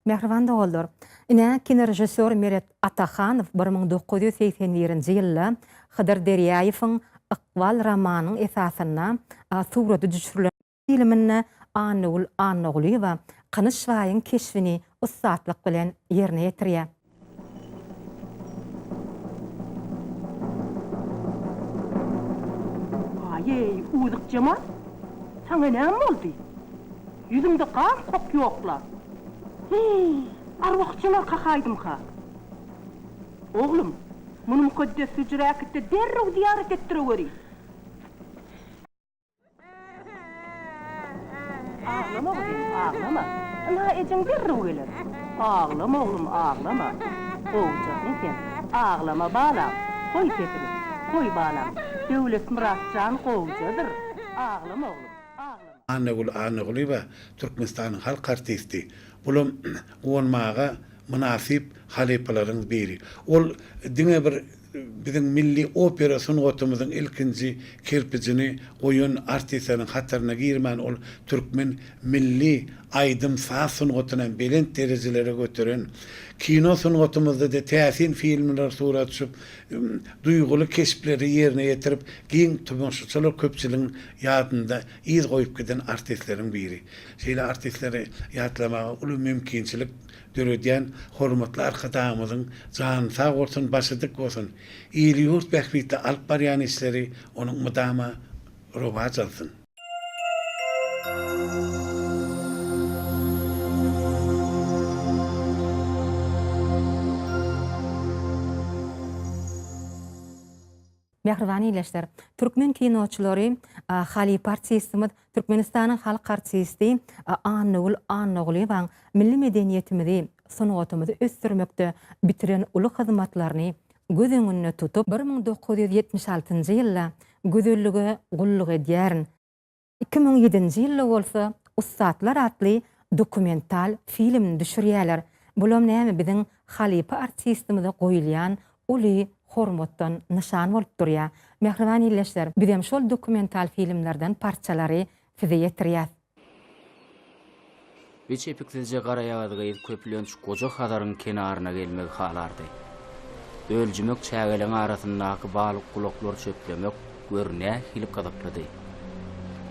Mehriban doguldur. Ine kinerejissör Meret Ataxanov 1981-nji ýylda Hydyr Derýaýewiň Iqbal romanynyň esasyna surata düşürilen filmini Annagul we Kanyş Waýyň keşfini ussatlyk bilen ýerine ýetirýär. Ay, uýdyk Cemal. Saňa näme boldy? Ýüzüňde kan kok ýokla. Arwahçylar kakaydım ha. Oğlum, bunu mukaddes hücrakette derrew ziyaret ettireweri. Ağlama oğlum, ağlama. Ana ejin derrew geler. Ağlama oğlum, ağlama. Oğucaksın sen. Ağlama balam. Koy kepini. Koy balam. Dövlet Muratcan Qowjadır. Ağlama oğlum. Ağlama. Anagul ba Türkmenistan'ın halk artisti. Bulum olmağa münasip halipaların biri. Ol dine bir bizim milli opera sunuğutumuzun ilkinci kirpicini oyun artistlerin hatırına girmen ol Türkmen milli aydım sağ sunuğutunan belent derecelere götüren kino sunuğutumuzda da täsin filmler surat düşüp duygulu keşifleri yerine getirip giň tübünşçülük köpçülüğün yadında iz koyup giden artistlerin biri. Şeýle artistleri ýatlamaga uly mümkinçilik dörediyen hormatly arkadaşymyzyň jany sağ bolsun, başydyk bolsun. İýli ýurt bähbitli alyp barýan işleri onuň mydama rowaj alsyn. Mehribany ileşler. Türkmen kinoçulary Halipa artistimiz Türkmenistanyň halk artisti Annagul baň milli medeniýetimizi, sunugatymyzy ösdürmekde bitiren uly hyzmatlaryny göz öňünde tutup 1976-njy ýylda gözellige gulluk edýärin. 2007-nji ýylda bolsa Ustatlar atly dokumental film düşürýärler. Bulam näme biziň Halipa artistimize goýulýan uly hormatdan nişan bolup durýar. Mehribany ileşler, bizem şol dokumental filmlerden parçalary size ýetirýär. Beç epiklice garaýagydy köplenç goja hadaryň kenaryna gelmek halardy. Öljümek çägeleň arasyndaky balyk gulaklar çöplemek görnä hilip gadaplydy.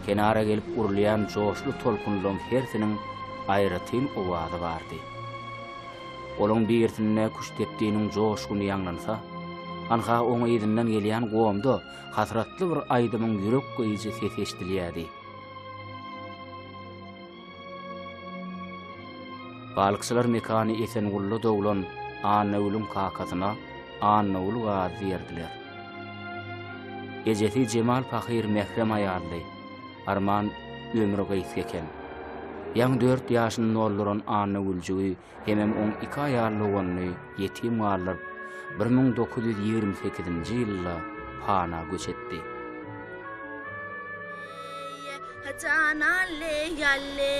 Kenara gelip urlayan joşlu tolkunlaryň hersiniň aýratyn owady bardy. Olaň birtine kuş tepdiğiniň joşguny ýanglansa, anha oňa ýerinden gelýän gowamda hasratly bir aýdymyň ýürek goýujy ses eşdilýärdi. Balıkçılar mekany Esengullu dowlan Annagul'un kakasyna Annagul gaz berdiler. Gejesi Cemal Pahir mehrem aýarly, Arman ömrü gaýsgeken. Ýang 4 ýaşyny ollaran Annaguljugy hemem 12 aýarly ogany ýetim galyp 1928-nji ýylda pana göçetdi. Canale yalle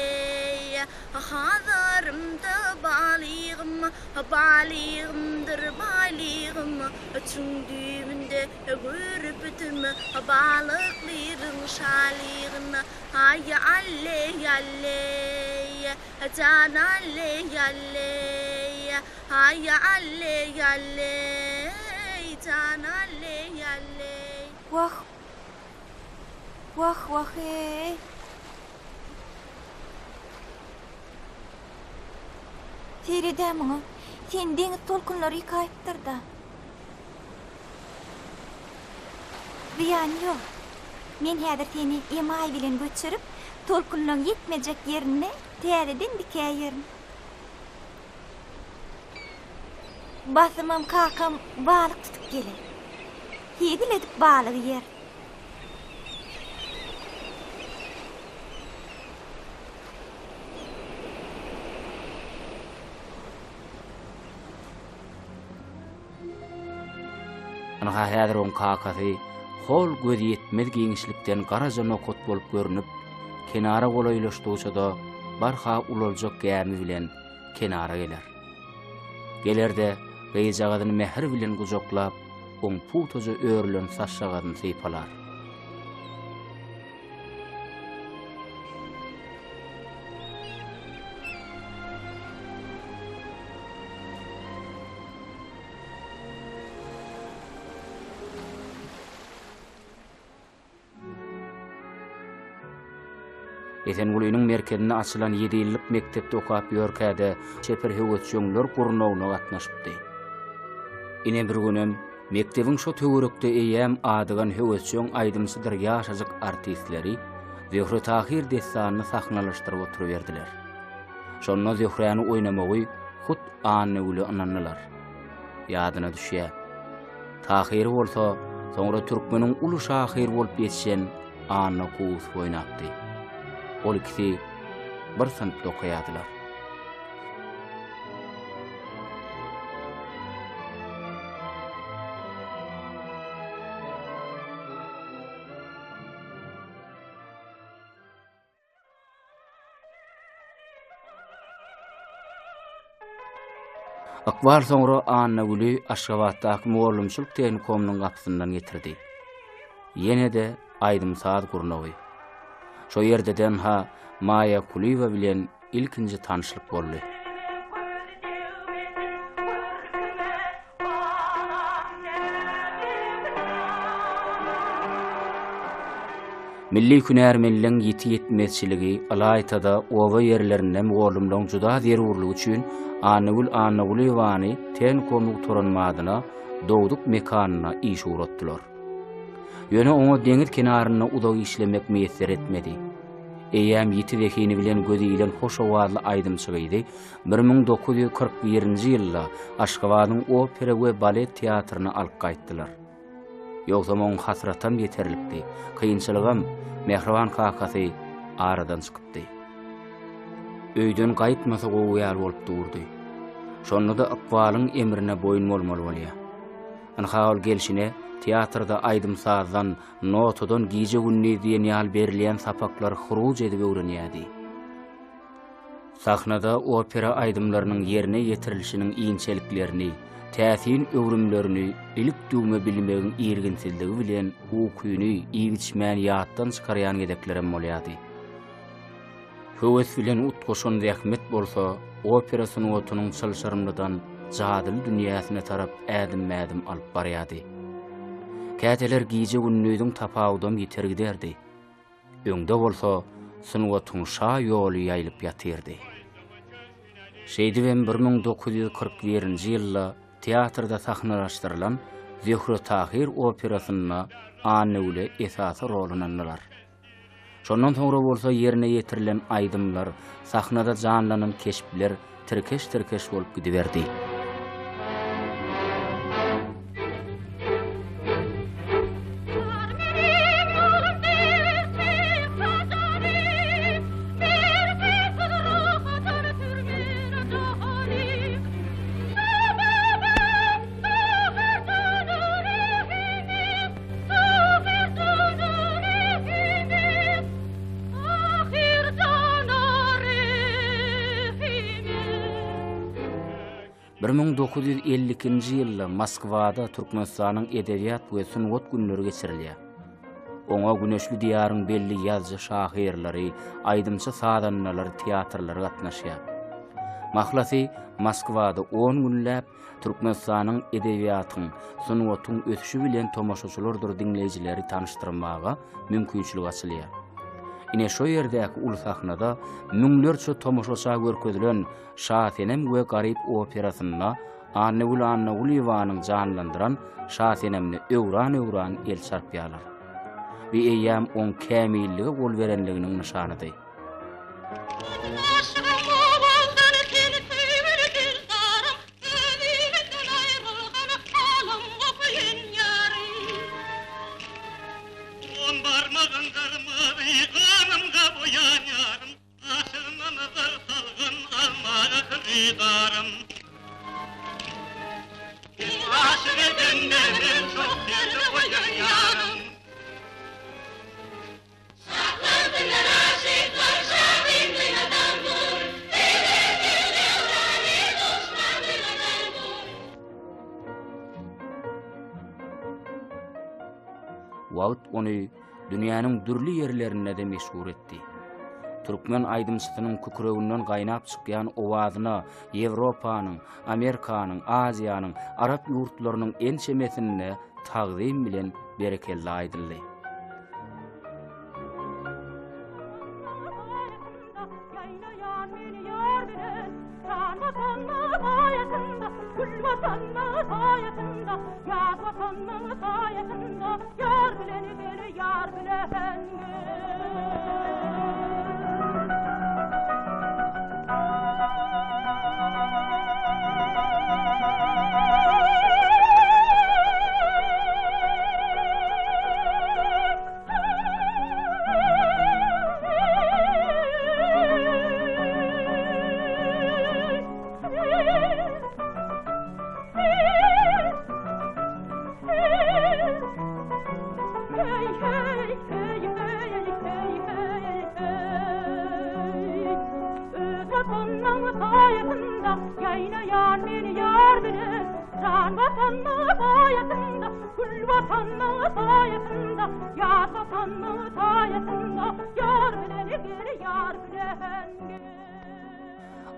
hazarımda baligımdır baligım çündüğümde görüptüm balıkların şaligını ay yalle yalle canale yalle ay yalle yalle canale yalle wah wah wah hey. Seyreden mi? Sen deniz tolkunları yıkayıptır da. Ziyan yok. Men häzir seni emay bilen göçürüp tolkunlaryň yetmejek ýerine täzeden dikeýärin. Basymam kakam balyk tutup gelir. Hegil edip balygy yer. Anha häzir on kakasy hol göz ýetmez giňişlikden garaja nokot bolup görünüp, kenara golaýlaşdygyça da barha uloljak gämi bilen kenara geler. Gelerde geyjagadyny mehr bilen gujoklap, oň putoja öýrülen saçşagadyny sypalar. Esengullynyň merkezine açylan 7 ýyllyk mektepde okap ýörkäde çeper höwetçiler gurnawyna gatnaşypdy. Ine bir günem mektebiň şo töwerekde eýäm adygan höwetçiň aýdymsydyr ýaşajyk artistleri Zöhre Tahir destanyny sahnalaşdyryp oturuverdiler. Şonda Zöhreýany oýnamagy hut Annagul'y ananlar. Ýadyna düşýär. Tahir bolsa, soňra türkmeniň uly şahyr bolup ýetişen Annagul oýnapdy. Ol ikisi bir sınıfda okuyadılar. Akbar soňra Anna Gülü Aşgabatdaky mugallimçylyk tehnikumynyň gapysyndan getirdi. Ýene de Aýdym Saat Gurnowy. Şo ýerdeden ha Maya Kuliwa bilen ilkinji tanışlyk boldy. Milli Hünärmenliň ýiti ýetmezçiligi alaýtada owa ýerlerinden mugallimlaryň juda zerurlygy üçin Anagül Anagulyewany tehnikumlyk turanmadyna dowduk mekanyna iş uratdylar. Ýöne oňa deňiz kenaryna udagy işlemek meýesser etmedi. Eýäm ýiti wekini bilen gözi ilen hoş awazly aýdymçylygy 1941-nji ýylda Aşgabatyň opera we balet teatryna alyp gaýtdylar. Ýogsa moň hasratam ýeterlikdi. Kıyınçylygam Mehriban kakasy aradan çykypdy. Öýden gaýtmasa gowy bolup durdy. Şonda da Akbalyň emrine boyun bolmaly bolýar. Anhal gelşine teatrda Aýdym Saatdan notadan giýje günni diýen ýal berilýän sapaklar huruj edip öwrenýärdi. Sahnada opera aýdymlarynyň ýerine ýetirilişiniň iňçeliklerini, täsin öwrümlerini ilik düwme bilmegiň ýerginsizligi bilen okuýuny iýitmän ýatdan çykarýan gedeklerem bolýardy. Höwes bilen utgoşan zähmet bolsa, opera sunuwatynyň çylşarymlydan jadyl dünýäsine tarap ädim-mädim alyp barýardy. Käteler giýje günnüýdiň tapawdam ýetergiderdi. Öňde bolsa, sunuwatyň şa ýoly ýaýlyp ýatyrdy. Şeýdibem 1941-nji ýylda teatrda sahnalaşdyrylan Zöhre Tahir operasyna Anagül esasy rolunandylar. Şondan soňra bolsa ýerine ýetirilen aýdymlar, sahnada janlanan keşpler tirkeş bolup gidiberdi. Bir 1952-nji ýylda Moskwada Türkmenistanyň edebiýat we sunwat günleri geçirilýär. Oňa güneşli diýaryň belli ýazgy şahyrlary, aýdymçy sadanlary, teatrlary gatnaşýar. Mahlasy Moskwada 10 günläp Türkmenistanyň edebiýatyň, sunwatyň ösüşi bilen tomaşaçylardyr dinleýijileri tanışdyrmaga mümkinçilik açylýar. Ine şo ýerdäki ulu sahnada müňlerçe tomaşaça görkezlen Şahenem we Garip operasyna Anagül Anagulyewanyň janlandyran Şahenemni öwran el sarpýarlar. We eýäm on kämilligi gol berenliginiň nyşanydy. Wagt ony dünýäniň dürli ýerlerinde de meşhur etdi. Türkmen aýdymçysynyň kükreginden gaýnap çykýan owazyna Ýewropanyň, Amerikanyň, Aziýanyň, Arap ýurtlarynyň en şemesine tagzim bilen berekelli aýdyldy. yan meni yar bilen can vatanını sayesinde gül vatanını sayesinde yar vatanını sayesinde yar bilen geri yar bilen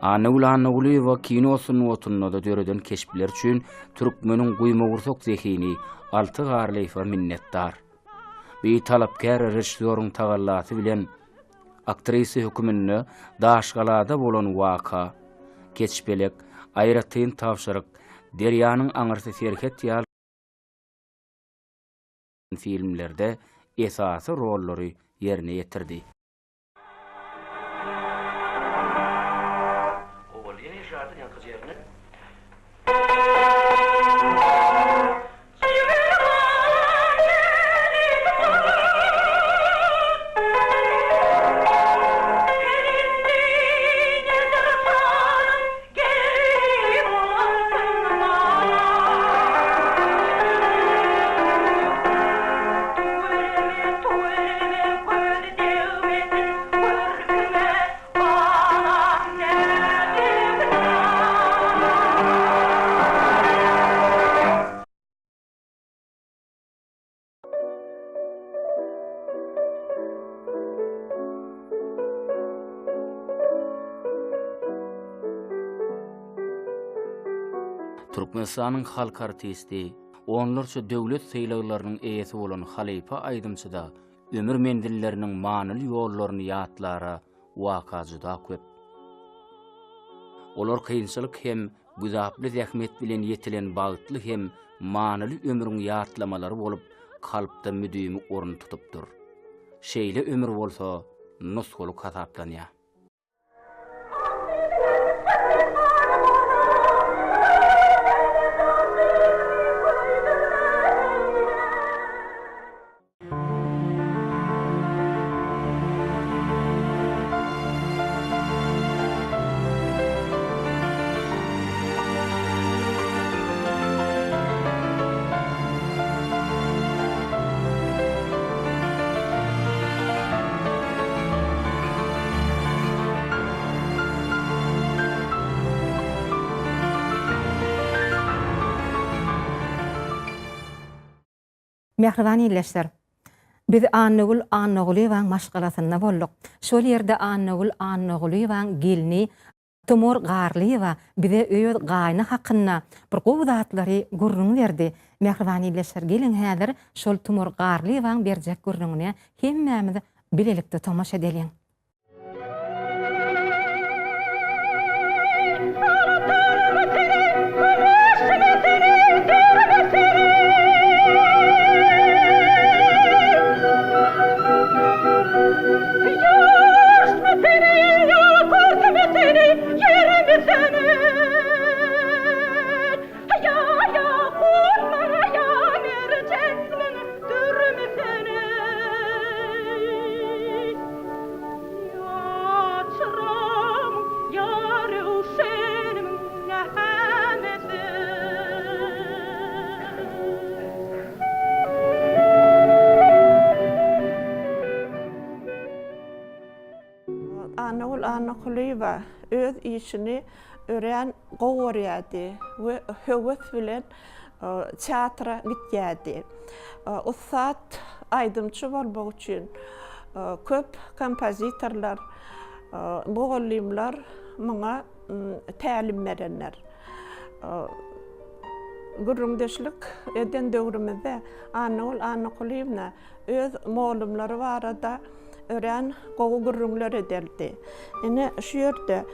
Anagul we kinosun otunnoda döreden keşpler üçin türkmeniň guýmagursak zekini alty garlyfa minnetdar. Bir talapkar rejissöryň tagallasy bilen aktrisi hökümünde daşgalada bolan waka, keçbelek, aýratyn tawşyryk, Deryanyň aňyrsy serket ýal filmlerde esasy rollary ýerine ýetirdi. Türkmenistanyň halk artisti, onlarça döwlet seýlaglarynyň eýesi bolan Halypa Aýdymçyda ömür mendilleriniň manyly ýollaryny ýatlara waka juda köp. Olar kynçylyk hem güzaply zähmet bilen ýetilen bagtly hem manyly ömrüň ýatlamalary bolup kalpda müdümi orun tutupdyr. Şeýle ömür bolsa nusgulu hasaplanýar. Mehriban ýerleşler. Biz Annagul we maşgalasyna bolduk. Şol ýerde Annagul we gelini Tomor Garly we bize öýe gaýny hakyna bir gowdatlary gurrun berdi. Mehriban ýerleşler, gelin häzir şol Tomor Garly we berjek gurrunyny hemmämiz bilelikde tomaşa edelim. Annagul öz işini ören gowrýady we höwes bilen teatra gitýärdi. Ussat Aýdymçy bolmak üçin köp kompozitorlar, mugallimler maňa tälim berenler. Gurrundeşlik eden döwrümizde Annagul öz mugallimleri barada ören gurrunlar ederdi. Ene şu ýerde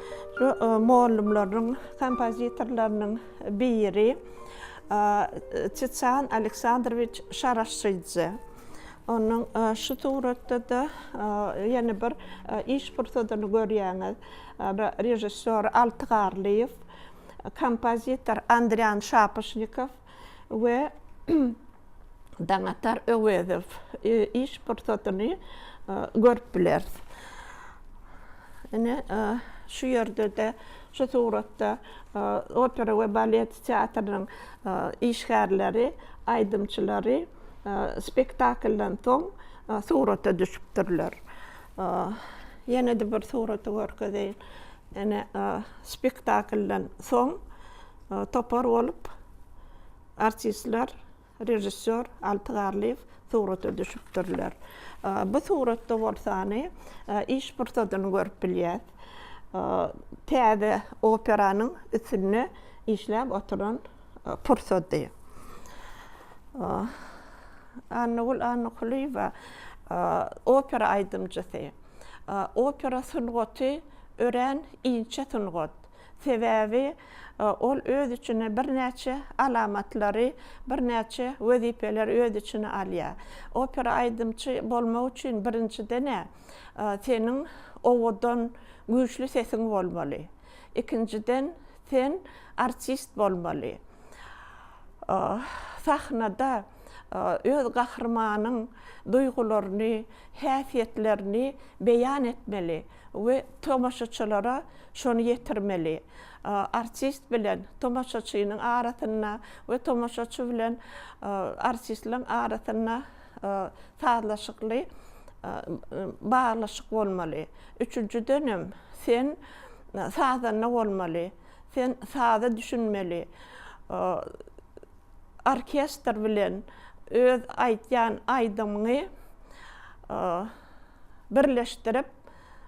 muallimlaryň, kompozitorlarynyň biri Titsan Aleksandrovich Sharashidze. Onun şu suratda da ýene bir iş fırsatyny görýäňiz. Rejissör Altygarlyýew, kompozitor Andrian Şapyşnikow we Danatar Öwezow iş fırsatyny görüp biler. Ene şu ýerde de şu suratda opera we balet teatrının işgärleri, aýdymçylary spektakldan soň suratda düşüpdirler. Ýene de bir suraty görkezýän. Ene spektakldan soň topar olup artistler, rejissör Altıgarliyev suratı düşüpdürler. Bu suratda bolsany iş fırsatyny görüp bilýär. Täze operanyň üstüne işläp oturan fırsaty. Annagul Annakulyeva opera aydymjysy. Opera sungaty ören inçe sungat. Sebäbi ol öz içine birnäçe alamatlary, birnäçe wezipeler öz içine alýar. Opera aydymçy bolmak üçin birinciden seniň owadan güýçli sesiň bolmaly. İkinciden sen artist bolmaly. Sahnada öz gahrmanyň duýgularyny, häsiýetlerini beýan etmeli we tomaşaçylara şonu ýetirmeli. Artist bilen tomaşaçynyň arasyna we tomaşaçy bilen artistliň arasyna sazlaşykly bağlaşyk bolmaly. Üçüncüden sen sazana bolmaly. Sen saza düşünmeli. Orkestr bilen öz aýtýan aýdymyny birleşdirip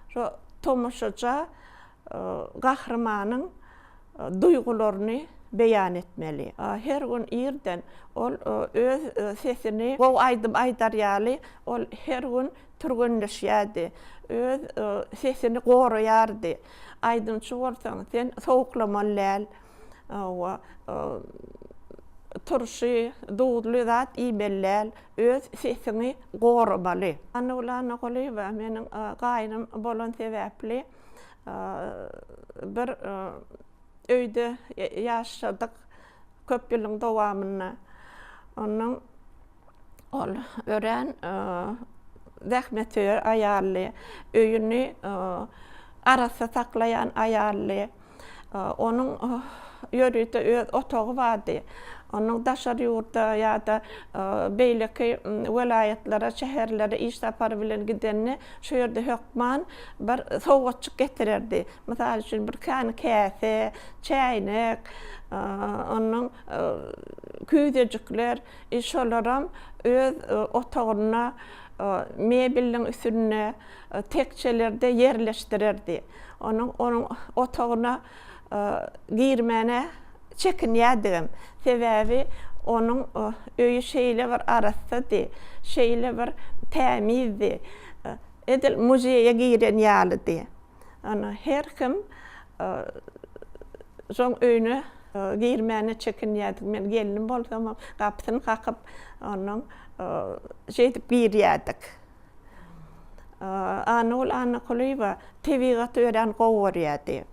şu tomaşaça gahrmanyň duýgularyny beýan etmeli. Her gün ýerden ol öz sesini gow aýdym aýdarýaly, ol her gün türgünleşýärdi. Öz sesini goraýardy. Aýdymçy bolsaň sen sowuklamaly we turşy, dudly zat iýmellär, öz sesini goramaly. Annakulyeva meniň gaýnym bolan sebäpli bir öýde ýaşadyk köp ýylyň dowamyna. Onuň ol ören zähmetör aýaly, öýüni arasa saklaýan aýaly. Onuň ýörüde öz otagy bardy. Onuň daşary ýurtda ýa-da beýleki welaýatlere, şäherlere iş tapary bilen gidenni şu ýerde hökman bir sowgatçyk getirerdi. Mysal üçin bir kan käse, çaýnak, onuň küýdejikler, şolaram öz otagyna mebelliň üstüne tekçelerde yerleşdirerdi. Onuň otagyna girmene çekinýärdim. Sebäbi onuň öýü şeýle bir arasady, şeýle bir tämizdi. Edil muzeýe giren ýalydy. Ana her kim şoň öýüne girmene çekinýärdi. Men gelinim bolsam gapysyny kakyp onuň şeýdip birýärdik. Annakulyeva tebigat ören gowurýardy.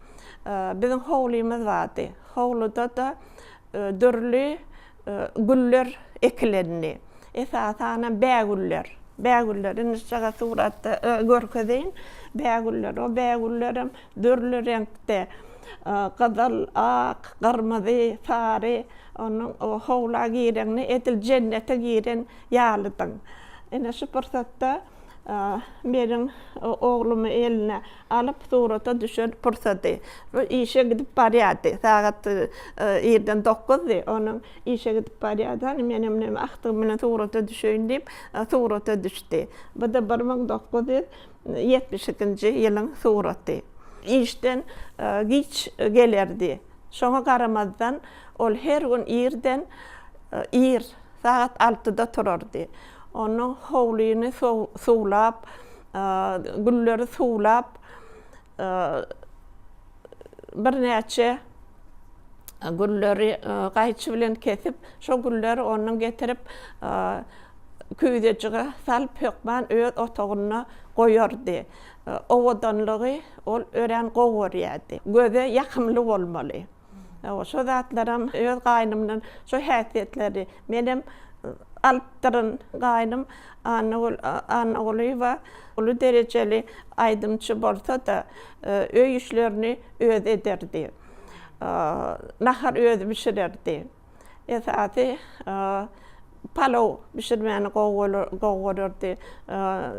Bizim howlymyz bardy. Howluda da dörli güller ekilenni. Esasana bägüller. Bägüllerin şaga suratda görkedeýin. Bägüller, o bägüllerim dörli renkde. Gyzyl, ak, gyrmyzy, sary. Onuň howla girenni edil jennete giren ýalydyň. Ene şu pursatda meniň oglumy eline alyp surata düşen pursady. Işe gidip barýardy. Sagat 7-den 9-dy. Onuň işe gidip barýardy. Menim ahtym bilen surata düşeýin diýip surata düşdi. Bu da 1972-nji ýylyň suraty. İşden giç gelerdi. Şoňa garamazdan ol her gün ýerden sagat 6-da turardy. Onuň howlyny suwlap, gülleri suwlap, birnäçe gülleri gaýçy bilen kesip, şo gülleri onuň getirip küýdejige salyp hökman öz otagyna goýardy. Owadanlygy ol ören gowurýardy. Göze ýakymly bolmaly. Şo zatlaram öz gaýnymdan şo häsiýetleri menim alptırın gaýnym Annakulyeva ulu dereceli aýdymçy bolsa da öý işlerini öz ederdi. Nahar öz bişirerdi. Esasy palo pişirmeni goğulurdu.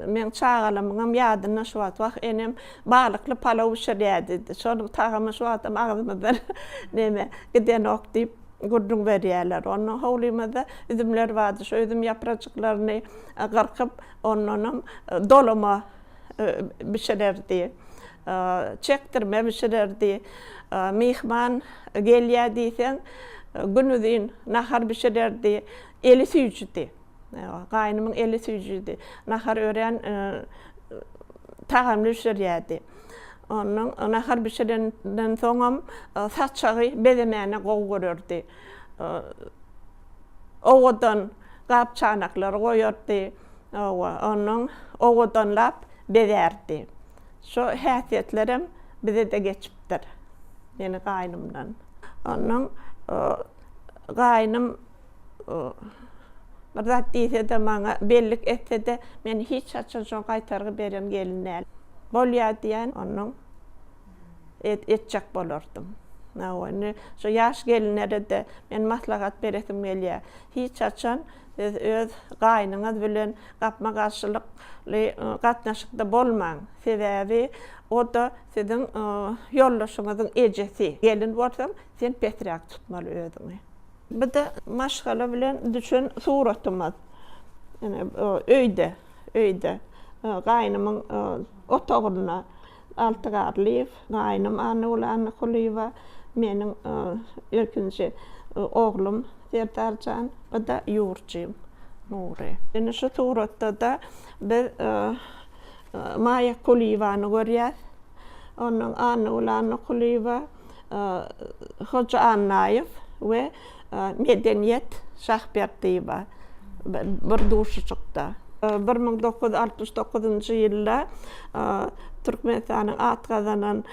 Men çağalamıngam ýadyna şu wagt enem balıklı palo pişirýärdi. Şonu tagamy şu wagtam agzymydan neme giden ok diýip gurrun berýärler. Onu howlymada üzümler vardı. Şu üzüm yapracıklaryny garkyp onunam dolama pişirerdi. Çektirme pişirerdi. Mihman gelýär diýsen günüdin nahar pişirerdi. Eli süýjüdi. Gaýnymyň eli süýjüdi. Nahar ören tagamly pişirýärdi. Onun nahar pişirenden soňam saçagy bezemäne gowy owadan gap çanaklary goýardy. Onun owadan lap bezerdi. Şu häsiýetlerim bize de geçipdir. Meni gaýnymdan. Onun gaýnym bir zat diýse de maňa bellik etse de men hiç açan şoň gaýtargy beren gelinäl. Bolýar diýen onun etjek bolardym. Şu yaş gelinlere de men maslahat beresim gelýär. Hiç açan öz gaýnyňyz bilen gapma garşylykly gatnaşykda bolmaň. Sebäbi o da siziň ýollaşyňyzyň ejesi. Gelin bolsam sen petrak tutmaly özüňi. Bir de maşgala bilen düşün suratymyz. Yani öýde gaýnymyň otagyna altygarlyp gaýnym Anna Kuliwa meniň erkinji oglum Serdarjan o da ýurtjym Nure. Ene şu suratda da bir Maya Kuliwany görýär. Onuň Anna Kuliwa Hoca Annaýew we Medeniýet Şahberdiýewa bir duşy çykda. 1969-njy ýylda Türkmenistanyň atgazanan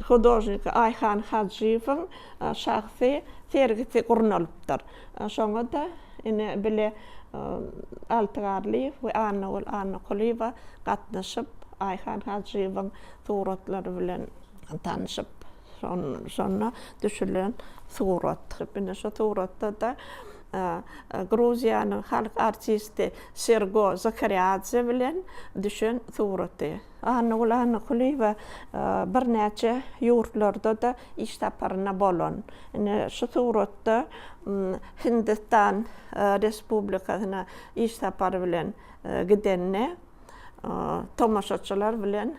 hudojnik Ayhan Hajyýewiň şahsy sergisi gurnalypdyr. Şoňa da ine bile altygarly we Anna Kuliwa gatnaşyp Ayhan Hajyýewiň suratlary bilen tanyşyp sonra düşülen surat. Ine şu suratda da Gruziýanyň halk artisti Sergo Zakariadze bilen düşen suraty. Anna Kuliwa bir näçe ýurtlarda da iş taparyna bolan. Şu suratda Hindistan Respublikasyna iş tapary bilen gidenne tomaşaçylar bilen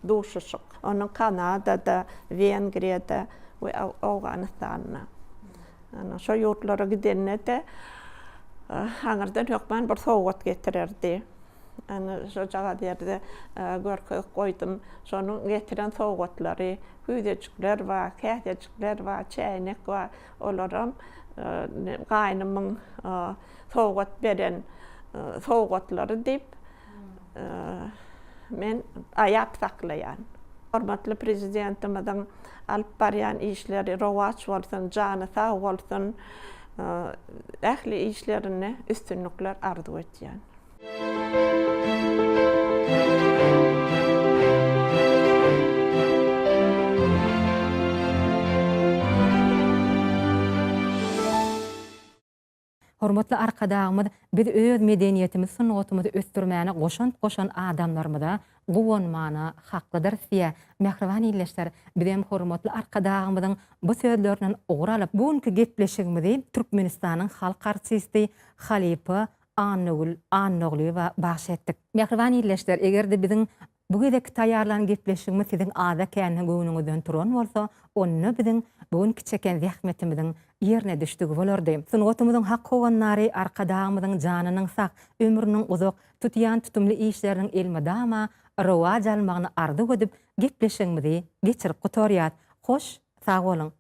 duşuşyk. Onuň Kanadada, Wengriýada we Awganistanda. Şu ýurtlara gidenne de haňyrdan hökmen bir sowgat getirerdi. Şu jaga derde görke goýdum. Şonu getiren sowgatlary, hüýdejikler we kähdejikler we çäýnek we olaram gaýnymyň sowgat beren sowgatlary diýip men aýap saklaýan. Hormatly prezidentimizin alyp barýan işleri rowaç bolsun, jany sag bolsun, ähli işlerine üstünlükler arzu etýän. Hormatly arkadaşymyz, biz öz medeniýetimiz sungatymyzy östürmäne goşan adamlarymyza gowunmana haklydyr diýe mehriban ýyleşler. Bizim hormatly arkadaşymyzyň bu sözlerinden oguralyp bugünkü gepleşigimizi Türkmenistanyň halk artisti Halipa Annoglywa baş etdik. Mehriban ýyleşler, egerde biziň bu gedek taýýarlan gepleşigimiz siziň ada känni göwnüňizden turan bolsa, onu biziň bugünkü çeken zähmetimiziň ýerine düşdügi bolardy. Sungatymyzyň hak howanlary arkadaşymyzyň janynyň sak, ömrüniň uzak, tutýan tutumly işleriniň elmedama rowaj almagyny arzu edip gepleşigimizi geçirip gotarýar. Hoş, sag bolun.